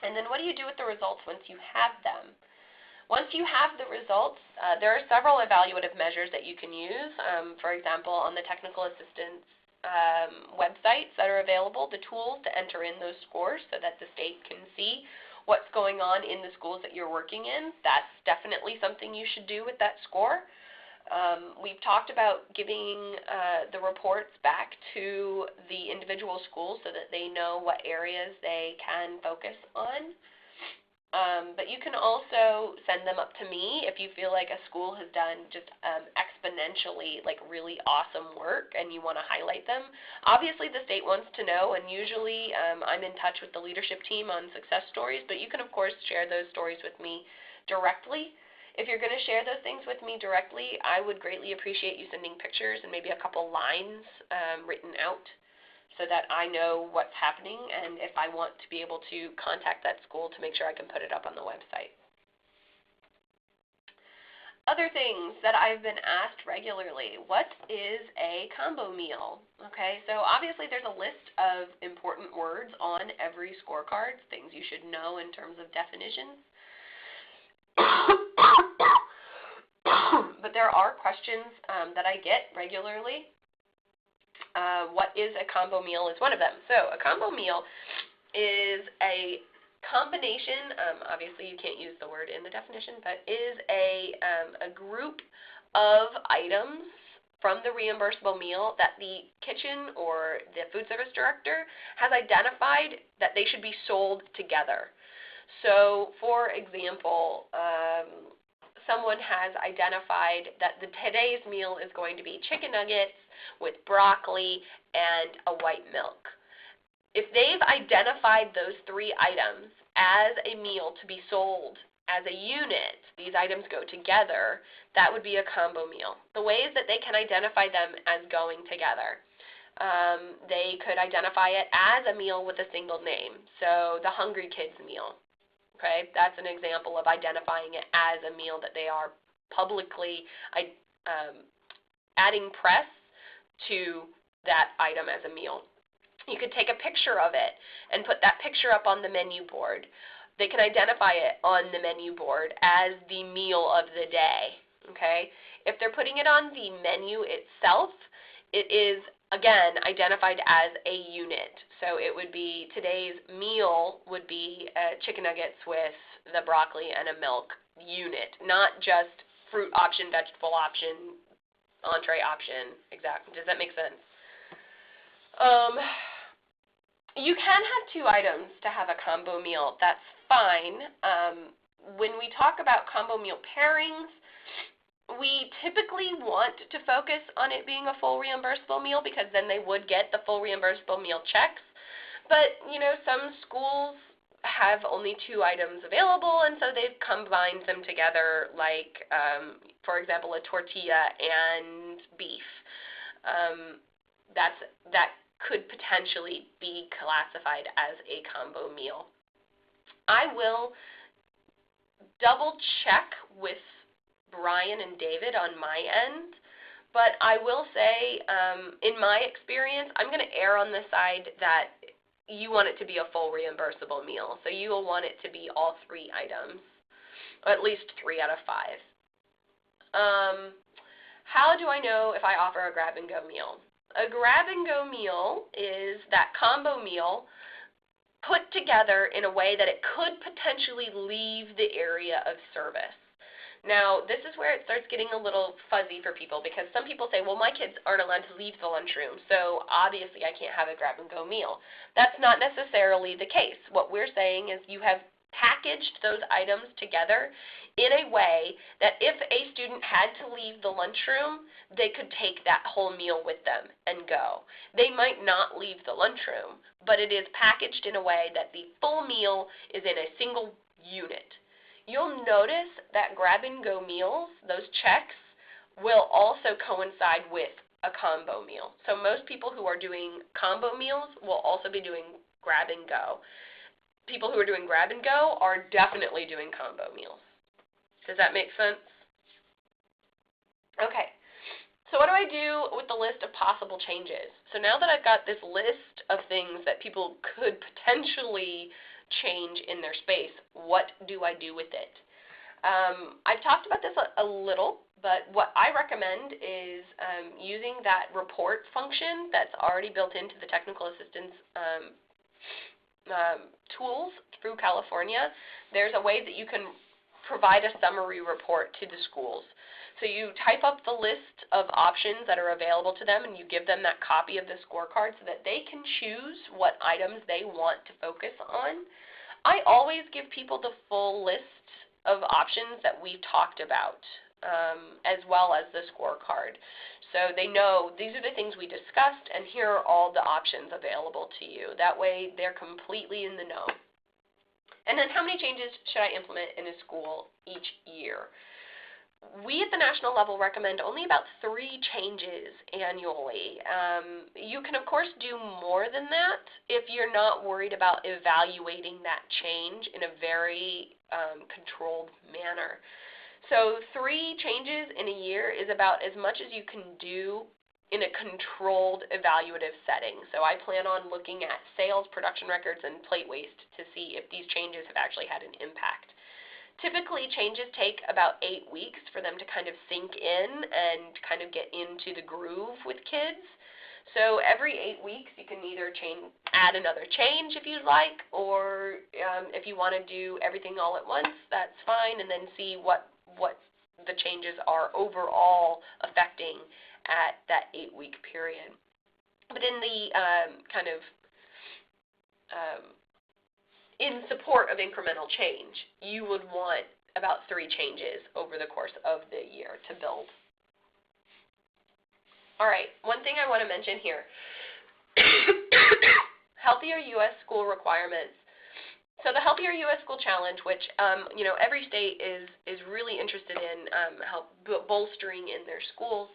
And then what do you do with the results once you have them? Once you have the results, there are several evaluative measures that you can use. For example, on the technical assistance websites that are available, the tools to enter in those scores so that the state can see what's going on in the schools that you're working in. That's definitely something you should do with that score. We've talked about giving the reports back to the individual schools so that they know what areas they can focus on. But you can also send them up to me if you feel like a school has done just exponentially, like really awesome work and you want to highlight them. Obviously, the state wants to know, and usually I'm in touch with the leadership team on success stories, but you can, of course, share those stories with me directly. If you're going to share those things with me directly, I would greatly appreciate you sending pictures and maybe a couple lines written out so that I know what's happening and if I want to be able to contact that school to make sure I can put it up on the website. Other things that I've been asked regularly, what is a combo meal? Okay, so obviously there's a list of important words on every scorecard, things you should know in terms of definitions. But there are questions that I get regularly. What is a combo meal is one of them. So a combo meal is a combination, obviously you can't use the word in the definition, but is a group of items from the reimbursable meal that the kitchen or the food service director has identified that they should be sold together. So, for example, someone has identified that today's meal is going to be chicken nuggets with broccoli and a white milk. If they've identified those three items as a meal to be sold as a unit, these items go together, that would be a combo meal. The ways that they can identify them as going together. They could identify it as a meal with a single name, so the Hungry Kids meal. Okay, that's an example of identifying it as a meal that they are publicly adding press to that item as a meal. You could take a picture of it and put that picture up on the menu board. They can identify it on the menu board as the meal of the day. Okay, if they're putting it on the menu itself, it is again identified as a unit. So it would be today's meal would be chicken nuggets with the broccoli and a milk unit, not just fruit option, vegetable option, entree option. Exactly. Does that make sense? You can have two items to have a combo meal. That's fine. When we talk about combo meal pairings, we typically want to focus on it being a full reimbursable meal because then they would get the full reimbursable meal checks. But, you know, some schools have only two items available, and so they've combined them together like, for example, a tortilla and beef. That could potentially be classified as a combo meal. I will double check with Brian and David on my end, but I will say, in my experience, I'm going to err on the side that you want it to be a full reimbursable meal. So you will want it to be all three items, or at least 3 out of 5. How do I know if I offer a grab-and-go meal? A grab-and-go meal is that combo meal put together in a way that it could potentially leave the area of service. Now, this is where it starts getting a little fuzzy for people because some people say, well, my kids aren't allowed to leave the lunchroom, so obviously I can't have a grab-and-go meal. That's not necessarily the case. What we're saying is you have packaged those items together in a way that if a student had to leave the lunchroom, they could take that whole meal with them and go. They might not leave the lunchroom, but it is packaged in a way that the full meal is in a single unit. You'll notice that grab-and-go meals, those checks, will also coincide with a combo meal. So most people who are doing combo meals will also be doing grab-and-go. People who are doing grab-and-go are definitely doing combo meals. Does that make sense? Okay. So what do I do with the list of possible changes? So now that I've got this list of things that people could potentially change in their space, what do I do with it? I've talked about this a little, but what I recommend is using that report function that's already built into the technical assistance tools through California. There's a way that you can provide a summary report to the schools. So you type up the list of options that are available to them, and you give them that copy of the scorecard so that they can choose what items they want to focus on. I always give people the full list of options that we've talked about, as well as the scorecard. So they know these are the things we discussed, and here are all the options available to you. That way they're completely in the know. And then how many changes should I implement in a school each year? We at the national level recommend only about 3 changes annually. You can, of course, do more than that if you're not worried about evaluating that change in a very controlled manner. So 3 changes in a year is about as much as you can do in a controlled evaluative setting. So I plan on looking at sales, production records, and plate waste to see if these changes have actually had an impact. Typically, changes take about 8 weeks for them to kind of sink in and kind of get into the groove with kids. So every 8 weeks, you can either add another change if you'd like, or if you want to do everything all at once, that's fine, and then see what the changes are overall affecting at that 8-week period. But in the in support of incremental change, you would want about 3 changes over the course of the year to build. All right, one thing I want to mention here, Healthier U.S. School Requirements. So the Healthier U.S. School Challenge, which every state is really interested in bolstering in their schools,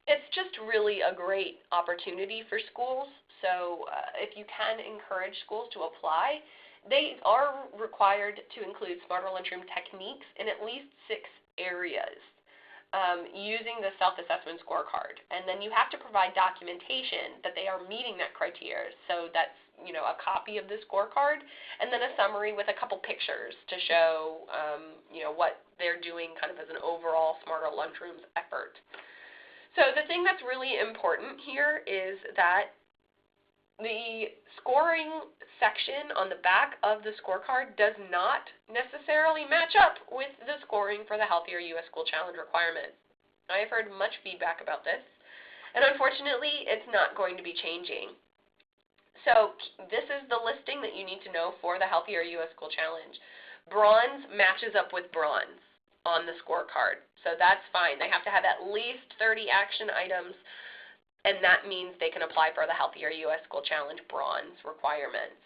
it's just really a great opportunity for schools. So if you can encourage schools to apply, they are required to include smarter lunchroom techniques in at least 6 areas using the Self-Assessment Scorecard. And then you have to provide documentation that they are meeting that criteria. So that's a copy of the scorecard, and then a summary with a couple pictures to show what they're doing kind of as an overall Smarter Lunchrooms effort. So the thing that's really important here is that the scoring section on the back of the scorecard does not necessarily match up with the scoring for the Healthier U.S. School Challenge requirement. I have heard much feedback about this, and unfortunately, it's not going to be changing. So this is the listing that you need to know for the Healthier U.S. School Challenge. Bronze matches up with bronze on the scorecard, so that's fine. They have to have at least 30 action items, and that means they can apply for the Healthier U.S. School Challenge bronze requirements.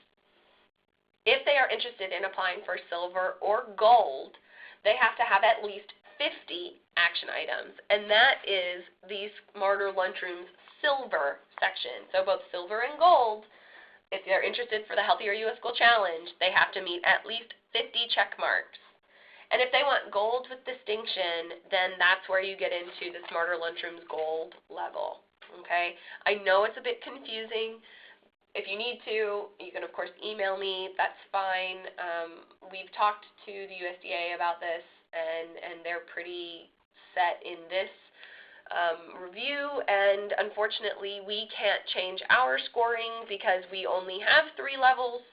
If they are interested in applying for silver or gold, they have to have at least 50 action items, and that is the Smarter Lunchrooms silver section. So both silver and gold, if they're interested for the Healthier U.S. School Challenge, they have to meet at least 50 check marks. And if they want gold with distinction, then that's where you get into the Smarter Lunchrooms gold level. Okay? I know it's a bit confusing. If you need to, you can, of course, email me. That's fine. We've talked to the USDA about this, and they're pretty set in this review, and unfortunately, we can't change our scoring because we only have 3 levels,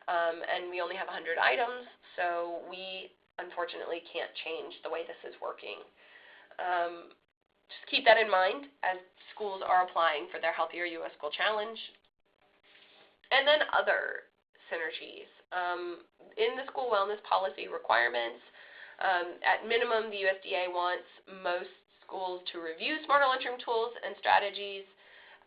and we only have 100 items, so we unfortunately can't change the way this is working. Just keep that in mind as schools are applying for their Healthier U.S. School Challenge. And then other synergies. In the school wellness policy requirements, at minimum, the USDA wants most schools to review Smarter Lunchroom tools and strategies.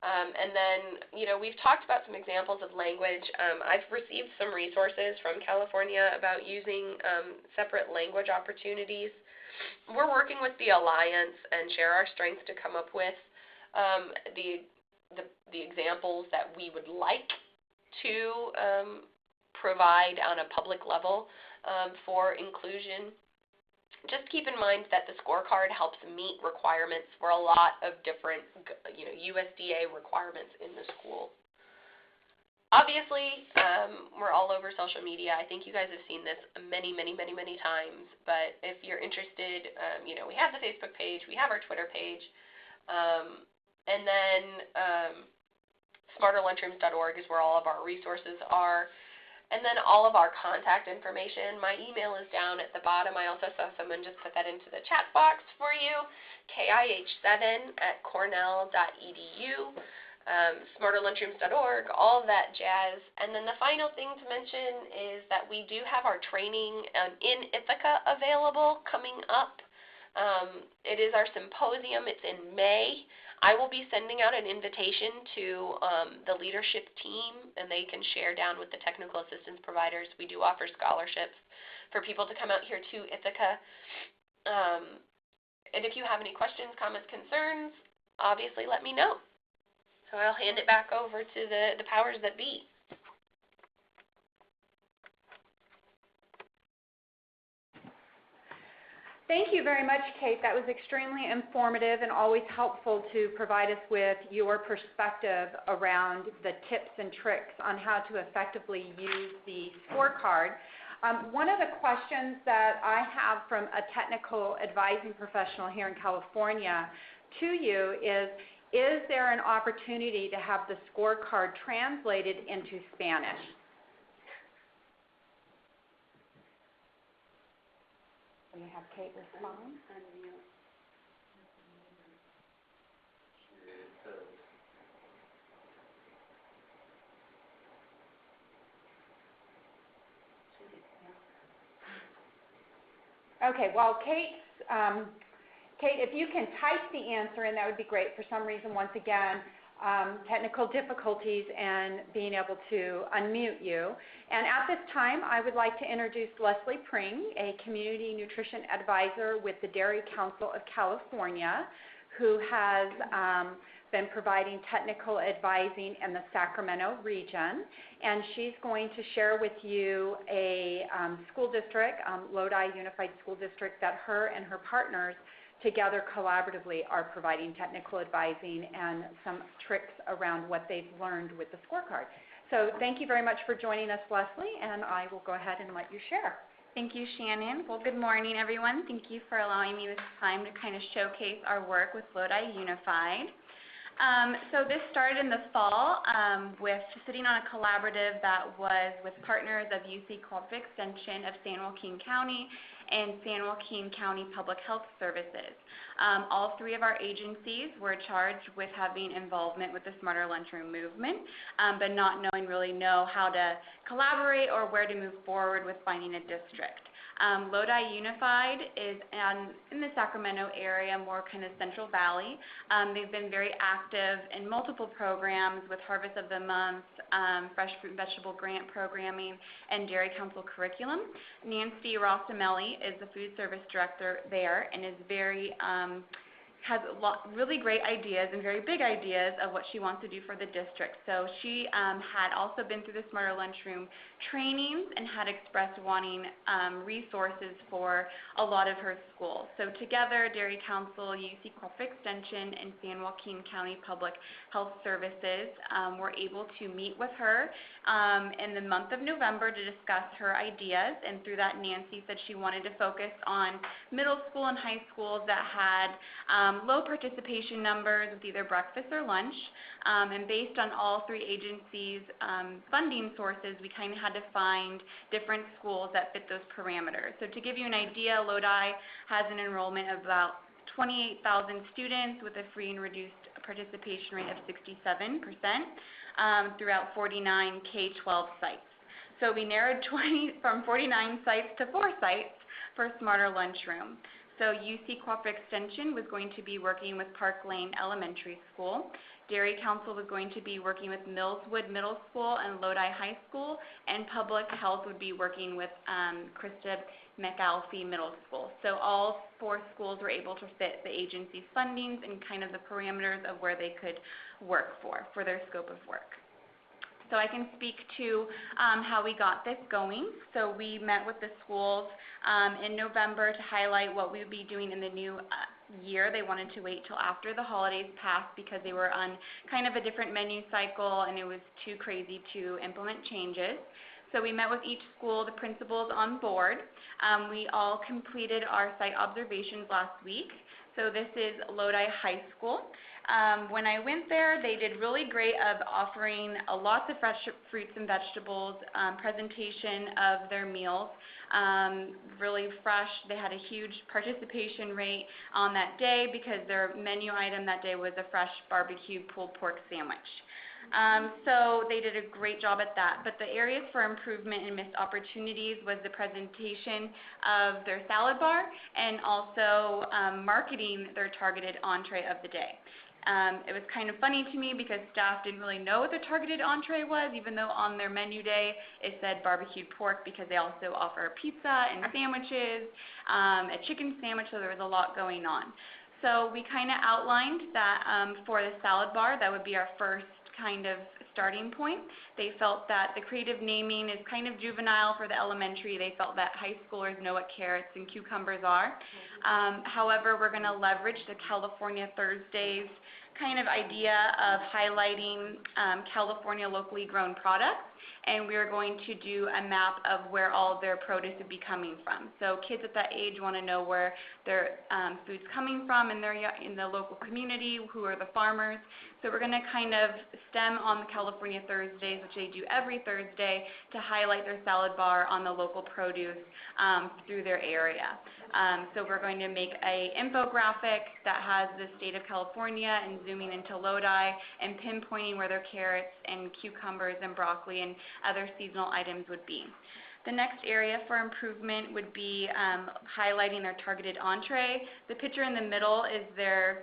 And then, we've talked about some examples of language. I've received some resources from California about using separate language opportunities. We're working with the Alliance and Share Our Strengths to come up with the examples that we would like to provide on a public level for inclusion just keep in mind that the scorecard helps meet requirements for a lot of different, USDA requirements in the school. Obviously, we're all over social media. I think you guys have seen this many, many, many, many times. But if you're interested, we have the Facebook page, we have our Twitter page, and then smarterlunchrooms.org is where all of our resources are. And then all of our contact information. My email is down at the bottom. I also saw someone just put that into the chat box for you, kih7@cornell.edu, smarterlunchrooms.org, all of that jazz. And then the final thing to mention is that we do have our training in Ithaca available coming up. It is our symposium. It's in May. I will be sending out an invitation to the leadership team, and they can share down with the technical assistance providers. We do offer scholarships for people to come out here to Ithaca. And if you have any questions, comments, concerns, obviously let me know. So I'll hand it back over to the powers that be. Thank you very much, Kate. That was extremely informative and always helpful to provide us with your perspective around the tips and tricks on how to effectively use the scorecard. One of the questions that I have from a technical advising professional here in California to you is there an opportunity to have the scorecard translated into Spanish? Will you have Kate respond? Okay, well, Kate, if you can type the answer in, that would be great. For some reason, once again, technical difficulties and being able to unmute you. And at this time, I would like to introduce Leslie Pring, a community nutrition advisor with the Dairy Council of California, who has been providing technical advising in the Sacramento region. And she's going to share with you a school district, Lodi Unified School District, that her and her partners together collaboratively are providing technical advising and some tricks around what they've learned with the scorecard. So thank you very much for joining us, Leslie, and I will go ahead and let you share. Thank you, Shannon. Well, good morning, everyone. Thank you for allowing me this time to kind of showcase our work with Lodi Unified. So this started in the fall with sitting on a collaborative that was with partners of UC Corporate Extension of San Joaquin County and San Joaquin County Public Health Services. All three of our agencies were charged with having involvement with the Smarter Lunchroom movement, but not really know how to collaborate or where to move forward with finding a district. Lodi Unified is in the Sacramento area, more kind of Central Valley. They've been very active in multiple programs with Harvest of the Month, Fresh Fruit and Vegetable Grant Programming, and Dairy Council Curriculum. Nancy Rosamelli is the Food Service Director there and is has really great ideas and very big ideas of what she wants to do for the district. So she had also been through the Smarter Lunchroom trainings and had expressed wanting resources for a lot of her schools. So together, Dairy Council, UC Corporate Extension, and San Joaquin County Public Health Services were able to meet with her in the month of November to discuss her ideas. And through that, Nancy said she wanted to focus on middle school and high schools that had low participation numbers with either breakfast or lunch. And based on all three agencies' funding sources, we kind of had to find different schools that fit those parameters. So to give you an idea, Lodi has an enrollment of about 28,000 students with a free and reduced participation rate of 67% throughout 49 K-12 sites. So we narrowed from 49 sites to 4 sites for Smarter Lunchroom. So UC Corporate Extension was going to be working with Park Lane Elementary School. Dairy Council was going to be working with Millswood Middle School and Lodi High School, and Public Health would be working with Krista McAlfee Middle School. So all 4 schools were able to fit the agency's fundings and kind of the parameters of where they could work for their scope of work. So I can speak to how we got this going. So we met with the schools in November to highlight what we would be doing in the new year. They wanted to wait till after the holidays passed because they were on kind of a different menu cycle and it was too crazy to implement changes. So we met with each school, the principals on board. We all completed our site observations last week. So this is Lodi High School. When I went there, they did really great of offering lots of fresh fruits and vegetables, presentation of their meals, really fresh. They had a huge participation rate on that day because their menu item that day was a fresh barbecue pulled pork sandwich. So they did a great job at that. But the areas for improvement and missed opportunities was the presentation of their salad bar and also marketing their targeted entree of the day. It was kind of funny to me because staff didn't really know what the targeted entree was, even though on their menu day it said barbecued pork, because they also offer pizza and sandwiches, a chicken sandwich, so there was a lot going on. So we kind of outlined that for the salad bar, that would be our first kind of starting point. They felt that the creative naming is kind of juvenile for the elementary. They felt that high schoolers know what carrots and cucumbers are. However, we're going to leverage the California Thursdays kind of idea of highlighting California locally grown products, and we're going to do a map of where all their produce would be coming from. So kids at that age want to know where their food's coming from in the local community, who are the farmers. So we're going to kind of stem on the California Thursdays, which they do every Thursday, to highlight their salad bar on the local produce through their area. So we're going to make an infographic that has the state of California and zooming into Lodi and pinpointing where their carrots and cucumbers and broccoli and other seasonal items would be. The next area for improvement would be highlighting their targeted entree. The picture in the middle is their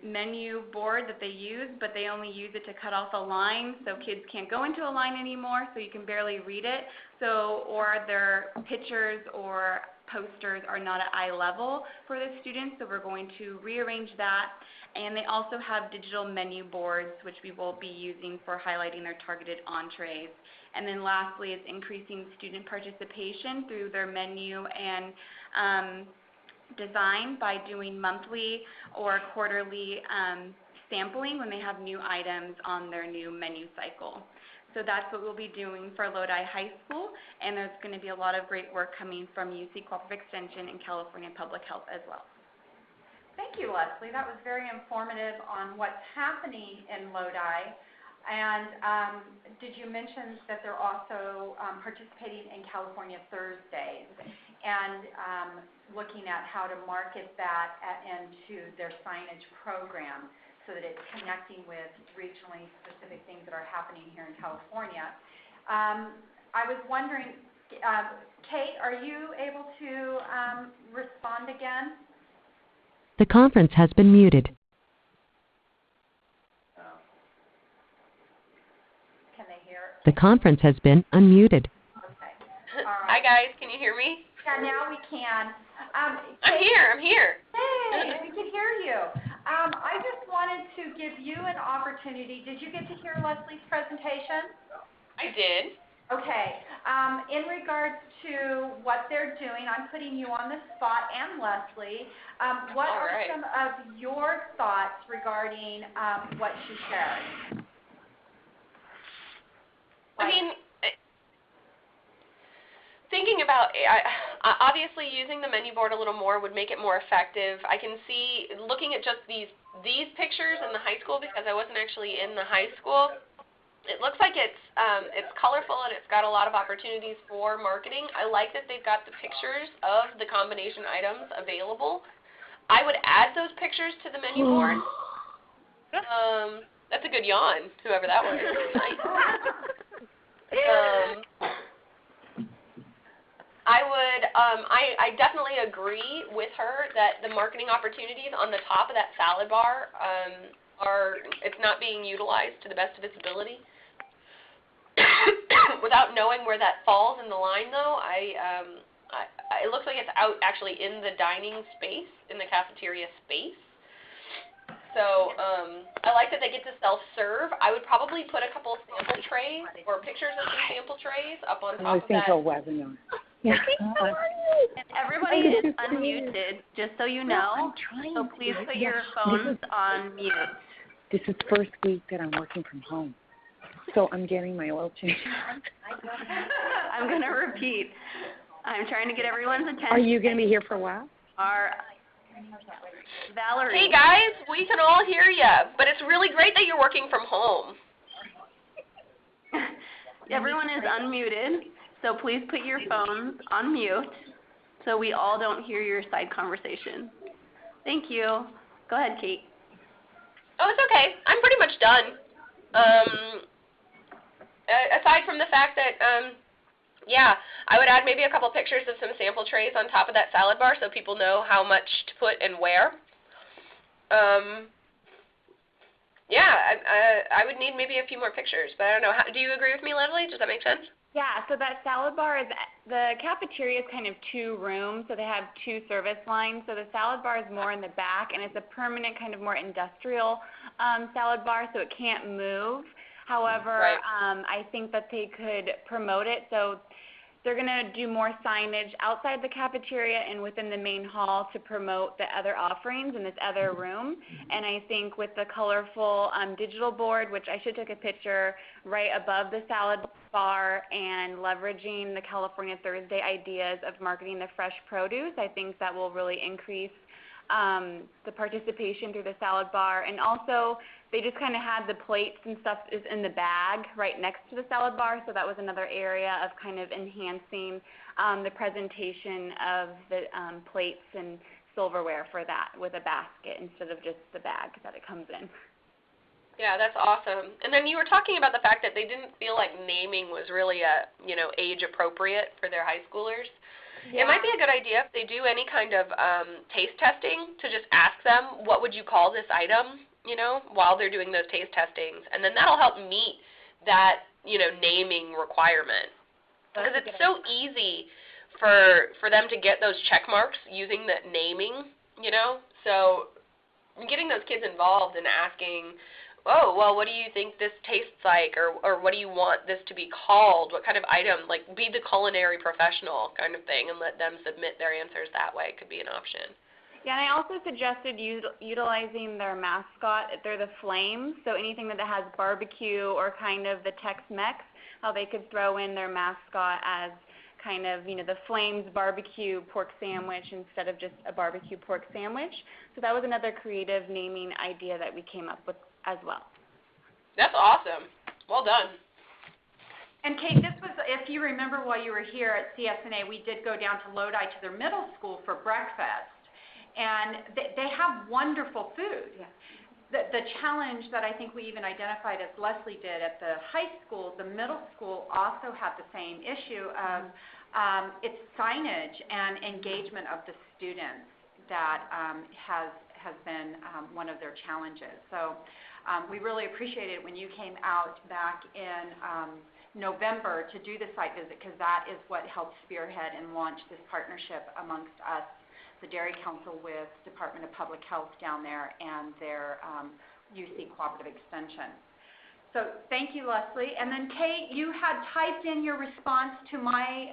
menu board that they use, but they only use it to cut off a line, so kids can't go into a line anymore, so you can barely read it. So, or their pictures or posters are not at eye level for the students, so we're going to rearrange that. And they also have digital menu boards, which we will be using for highlighting their targeted entrees. And then lastly is increasing student participation through their menu and design by doing monthly or quarterly sampling when they have new items on their new menu cycle. So that's what we'll be doing for Lodi High School, and there's going to be a lot of great work coming from UC Cooperative Extension and California Public Health as well. Thank you, Leslie. That was very informative on what's happening in Lodi. And did you mention that they're also participating in California Thursdays and looking at how to market that into their signage program so that it's connecting with regionally specific things that are happening here in California? I was wondering, Kate, are you able to respond again? The conference has been muted. Can they hear? The conference has been unmuted. Okay. All Hi right. guys, can you hear me? Yeah, now we can. I'm Kate, here. Hey, we can hear you. I just wanted to give you an opportunity. Did you get to hear Leslie's presentation? I did. Okay. In regards to what they're doing, I'm putting you on the spot, and Leslie. What All are right. some of your thoughts regarding what she shared? I mean, thinking about, obviously using the menu board a little more would make it more effective. I can see, looking at just these pictures in the high school, because I wasn't actually in the high school, it looks like it's colorful and it's got a lot of opportunities for marketing. I like that they've got the pictures of the combination items available. I would add those pictures to the menu board. That's a good yawn, whoever that was. I definitely agree with her that the marketing opportunities on the top of that salad bar it's not being utilized to the best of its ability. Without knowing where that falls in the line, though, it looks like it's out actually in the dining space, in the cafeteria space. So I like that they get to self-serve. I would probably put a couple of sample trays or pictures of some sample trays up on top of that. to a webinar. Yeah. And everybody is unmuted, just so you know. So please put your phones on mute. This is the first week that I'm working from home, so I'm getting my oil change. I'm going to repeat. I'm trying to get everyone's attention. Are you going to be here for a while? Valerie. Hey guys, we can all hear you, but it's really great that you're working from home. Everyone is unmuted, so please put your phones on mute so we all don't hear your side conversation. Thank you. Go ahead, Kate. Oh, it's okay. I'm pretty much done. Aside from the fact that, yeah, I would add maybe a couple pictures of some sample trays on top of that salad bar so people know how much to put and where. Yeah, I would need maybe a few more pictures, but I don't know. Do you agree with me, Leslie? Does that make sense? Yeah, so that salad bar is, the cafeteria is kind of 2 rooms, so they have 2 service lines. So the salad bar is more in the back, and it's a permanent kind of more industrial salad bar, so it can't move. However, I think that they could promote it. So they're going to do more signage outside the cafeteria and within the main hall to promote the other offerings in this other room. And I think with the colorful digital board, which I should take a picture right above the salad bar, and leveraging the California Thursday ideas of marketing the fresh produce, I think that will really increase the participation through the salad bar. And also, they just kind of had the plates and stuff is in the bag right next to the salad bar, so that was another area of kind of enhancing the presentation of the plates and silverware for that with a basket instead of just the bag that it comes in. Yeah, that's awesome. And then you were talking about the fact that they didn't feel like naming was really age appropriate for their high schoolers. Yeah. It might be a good idea if they do any kind of taste testing to just ask them, what would you call this item, while they're doing those taste testings. And then that'll help meet that, naming requirement. Because it's so easy for them to get those check marks using the naming, So getting those kids involved and asking, oh, well, what do you think this tastes like, or what do you want this to be called, what kind of item, like be the culinary professional kind of thing, and let them submit their answers that way could be an option. Yeah, and I also suggested utilizing their mascot. They're the Flames, so anything that has barbecue or kind of the Tex-Mex, how they could throw in their mascot as kind of, the Flames barbecue pork sandwich instead of just a barbecue pork sandwich. So that was another creative naming idea that we came up with as well. That's awesome. Well done. And Kate, this was, if you remember while you were here at CSNA, we did go down to Lodi to their middle school for breakfast. And they have wonderful food. Yeah. The challenge that I think we even identified, as Leslie did at the high school, the middle school also had the same issue of its signage and engagement of the students that has been one of their challenges. So we really appreciated it when you came out back in November to do the site visit, because that is what helped spearhead and launch this partnership amongst us, the Dairy Council, with Department of Public Health down there and their UC Cooperative Extension. So thank you, Leslie. And then Kate, you had typed in your response to my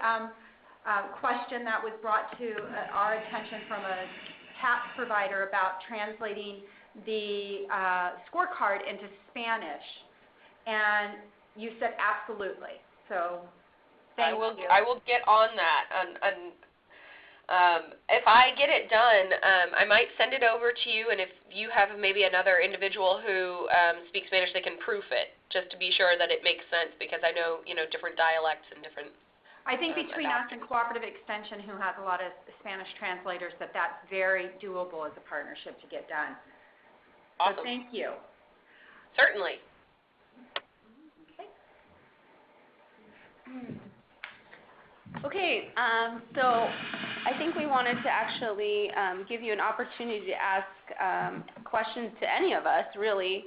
question that was brought to our attention from a TAPS provider about translating the scorecard into Spanish. And you said absolutely. So thank you. I will get on that. If I get it done, I might send it over to you, and if you have maybe another individual who speaks Spanish, they can proof it, just to be sure that it makes sense, because I know, different dialects and different I think between us and Cooperative Extension, who has a lot of Spanish translators, that's very doable as a partnership to get done. Awesome. So thank you. Certainly. Okay, so I think we wanted to actually give you an opportunity to ask questions to any of us, really.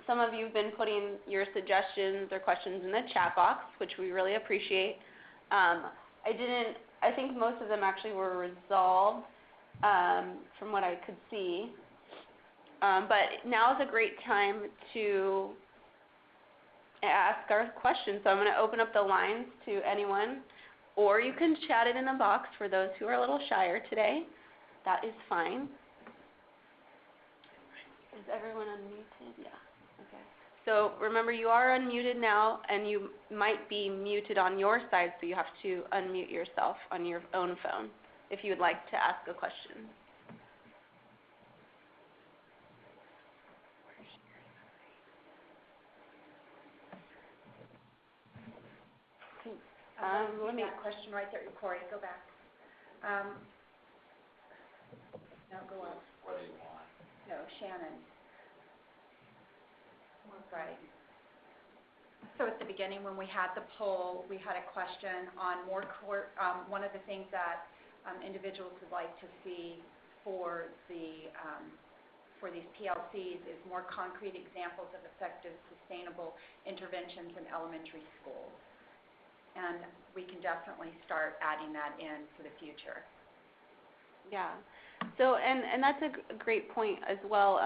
Some of you have been putting your suggestions or questions in the chat box, which we really appreciate. I think most of them actually were resolved from what I could see. But now is a great time to ask our questions. So I'm going to open up the lines to anyone, or you can chat it in the box for those who are a little shyer today. That is fine. Is everyone unmuted? Yeah. Okay. So remember, you are unmuted now, and you might be muted on your side, so you have to unmute yourself on your own phone if you would like to ask a question. Let me that question right there, Corey. Go back. No, go up. What do you want? No, Shannon. Right. So at the beginning, when we had the poll, we had a question on one of the things that individuals would like to see for these PLCs is more concrete examples of effective, sustainable interventions in elementary schools. And we can definitely start adding that in for the future. Yeah. So, and that's a great point as well.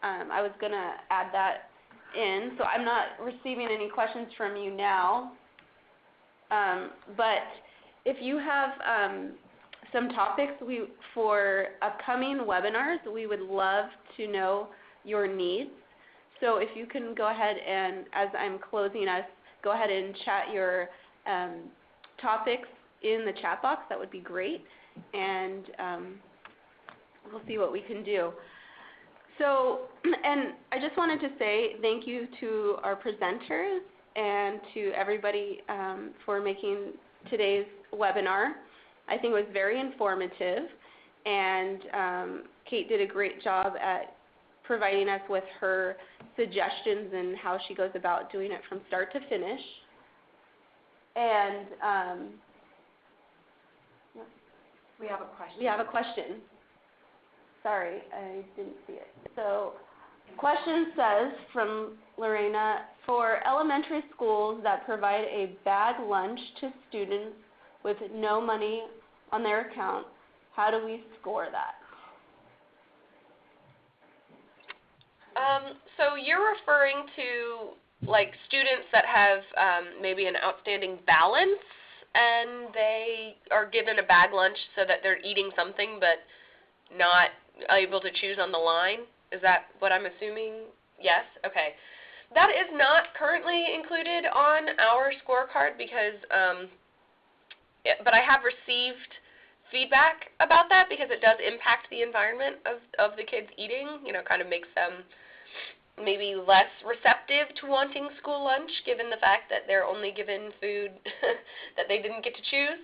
I was going to add that in. So I'm not receiving any questions from you now. But if you have some topics for upcoming webinars, we would love to know your needs. So if you can go ahead and, as I'm closing us, go ahead and chat your topics in the chat box, that would be great. And we'll see what we can do. So, and I just wanted to say thank you to our presenters and to everybody for making today's webinar. I think it was very informative, and Kate did a great job at providing us with her suggestions and how she goes about doing it from start to finish. And we have a question. We have a question. Sorry, I didn't see it. So, question says from Lorena, for elementary schools that provide a bag lunch to students with no money on their account, how do we score that? So you're referring to like students that have maybe an outstanding balance and they are given a bag lunch so that they're eating something but not able to choose on the line? Is that what I'm assuming? Yes? Okay. That is not currently included on our scorecard because, but I have received feedback about that because it does impact the environment of the kids eating, you know, kind of makes them maybe less receptive to wanting school lunch given the fact that they're only given food that they didn't get to choose.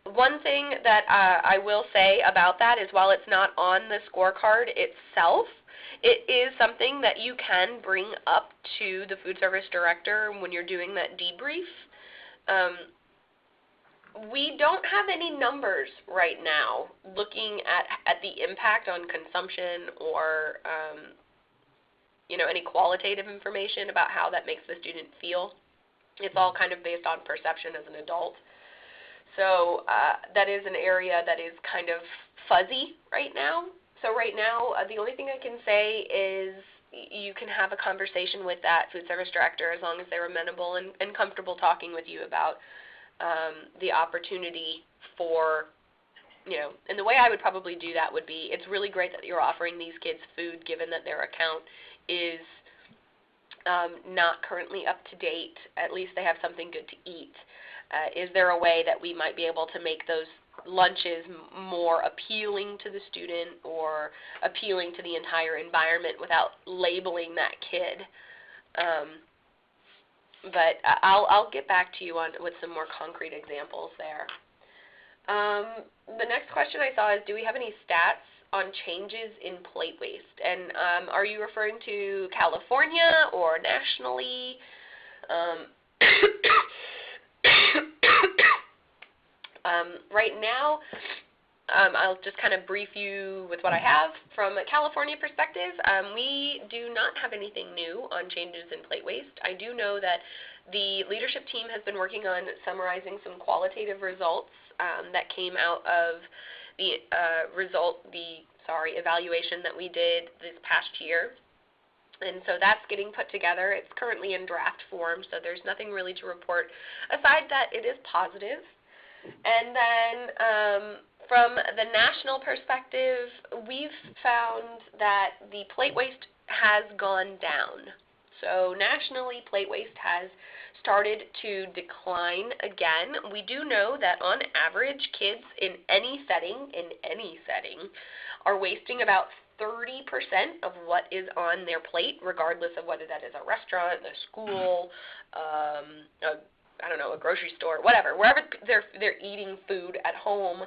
One thing that I will say about that is while it's not on the scorecard itself, it is something that you can bring up to the food service director when you're doing that debrief. We don't have any numbers right now looking at the impact on consumption or you know, any qualitative information about how that makes the student feel. It's all kind of based on perception as an adult. So that is an area that is kind of fuzzy right now. So right now, the only thing I can say is you can have a conversation with that food service director as long as they're amenable and comfortable talking with you about the opportunity for, you know, and the way I would probably do that would be, it's really great that you're offering these kids food given that their account is not currently up to date. At least they have something good to eat. Is there a way that we might be able to make those lunches more appealing to the student or appealing to the entire environment without labeling that kid? But I'll get back to you with some more concrete examples there. The next question I saw is, do we have any stats on changes in plate waste? And are you referring to California or nationally? Right now, I'll just kind of brief you with what I have. From a California perspective, we do not have anything new on changes in plate waste. I do know that the leadership team has been working on summarizing some qualitative results that came out of the evaluation that we did this past year. And so that's getting put together. It's currently in draft form, so there's nothing really to report aside that it is positive. And then from the national perspective, we've found that the plate waste has gone down. So nationally, plate waste has started to decline again. We do know that on average, kids in any setting, are wasting about 30% of what is on their plate, regardless of whether that is a restaurant, a school, a grocery store, whatever. Wherever they're eating food at home,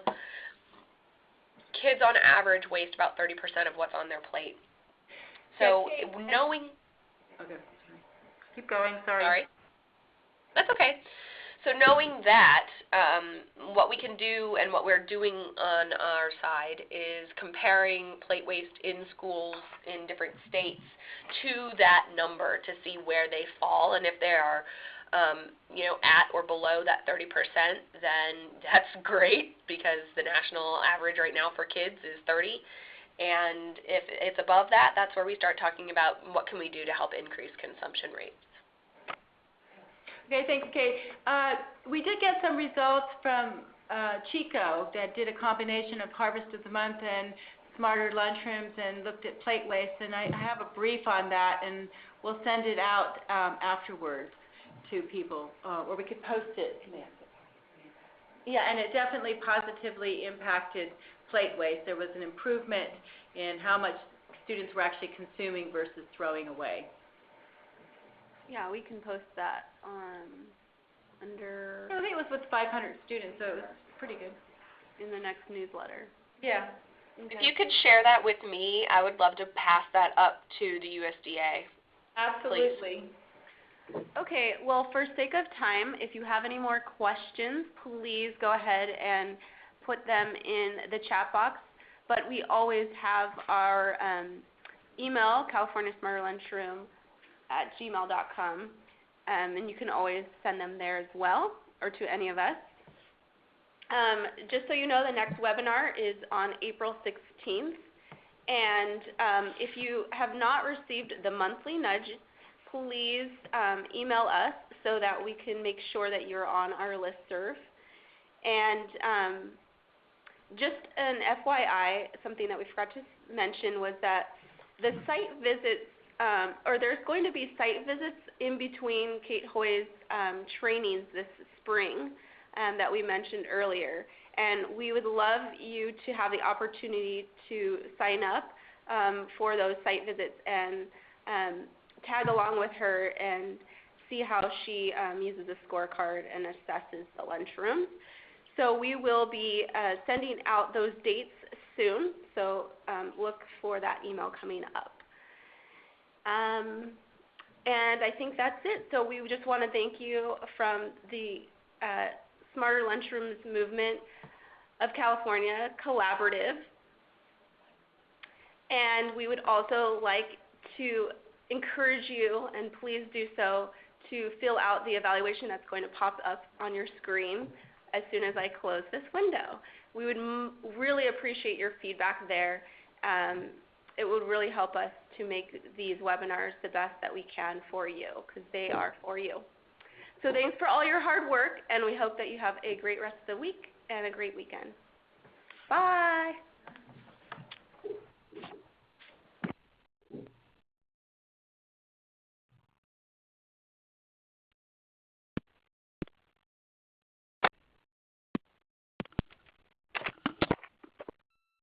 kids on average waste about 30% of what's on their plate. So knowing... Okay. Keep going. Sorry. That's okay. So knowing that, what we can do and what we're doing on our side is comparing plate waste in schools in different states to that number to see where they fall, and if they are, at or below that 30%, then that's great because the national average right now for kids is 30. And if it's above that, that's where we start talking about what can we do to help increase consumption rates. Okay, thanks, Kate. We did get some results from Chico that did a combination of Harvest of the Month and Smarter Lunchrooms and looked at plate waste, and I have a brief on that, and we'll send it out afterwards to people, or we could post it. Yeah, and it definitely positively impacted plate waste. There was an improvement in how much students were actually consuming versus throwing away. Yeah, we can post that under... I think it was with 500 students, so it was pretty good. In the next newsletter. Yeah. Okay. If you could share that with me, I would love to pass that up to the USDA. Absolutely. Please. Okay, well, for sake of time, if you have any more questions, please go ahead and put them in the chat box. But we always have our email, californiasmarterlunchroom@gmail.com, and you can always send them there as well, or to any of us. Just so you know, the next webinar is on April 16th, and if you have not received the monthly nudge, please email us so that we can make sure that you're on our listserv. And just an FYI, something that we forgot to mention was that the site visits, or there's going to be site visits in between Kate Hoy's trainings this spring that we mentioned earlier. And we would love you to have the opportunity to sign up for those site visits and tag along with her and see how she uses a scorecard and assesses the lunchroom. So we will be sending out those dates soon, so look for that email coming up. And I think that's it. So we just want to thank you from the Smarter Lunchrooms Movement of California Collaborative. And we would also like to encourage you, and please do so, to fill out the evaluation that's going to pop up on your screen as soon as I close this window. We would really appreciate your feedback there. It would really help us to make these webinars the best that we can for you, because they are for you. So thanks for all your hard work, and we hope that you have a great rest of the week and a great weekend. Bye.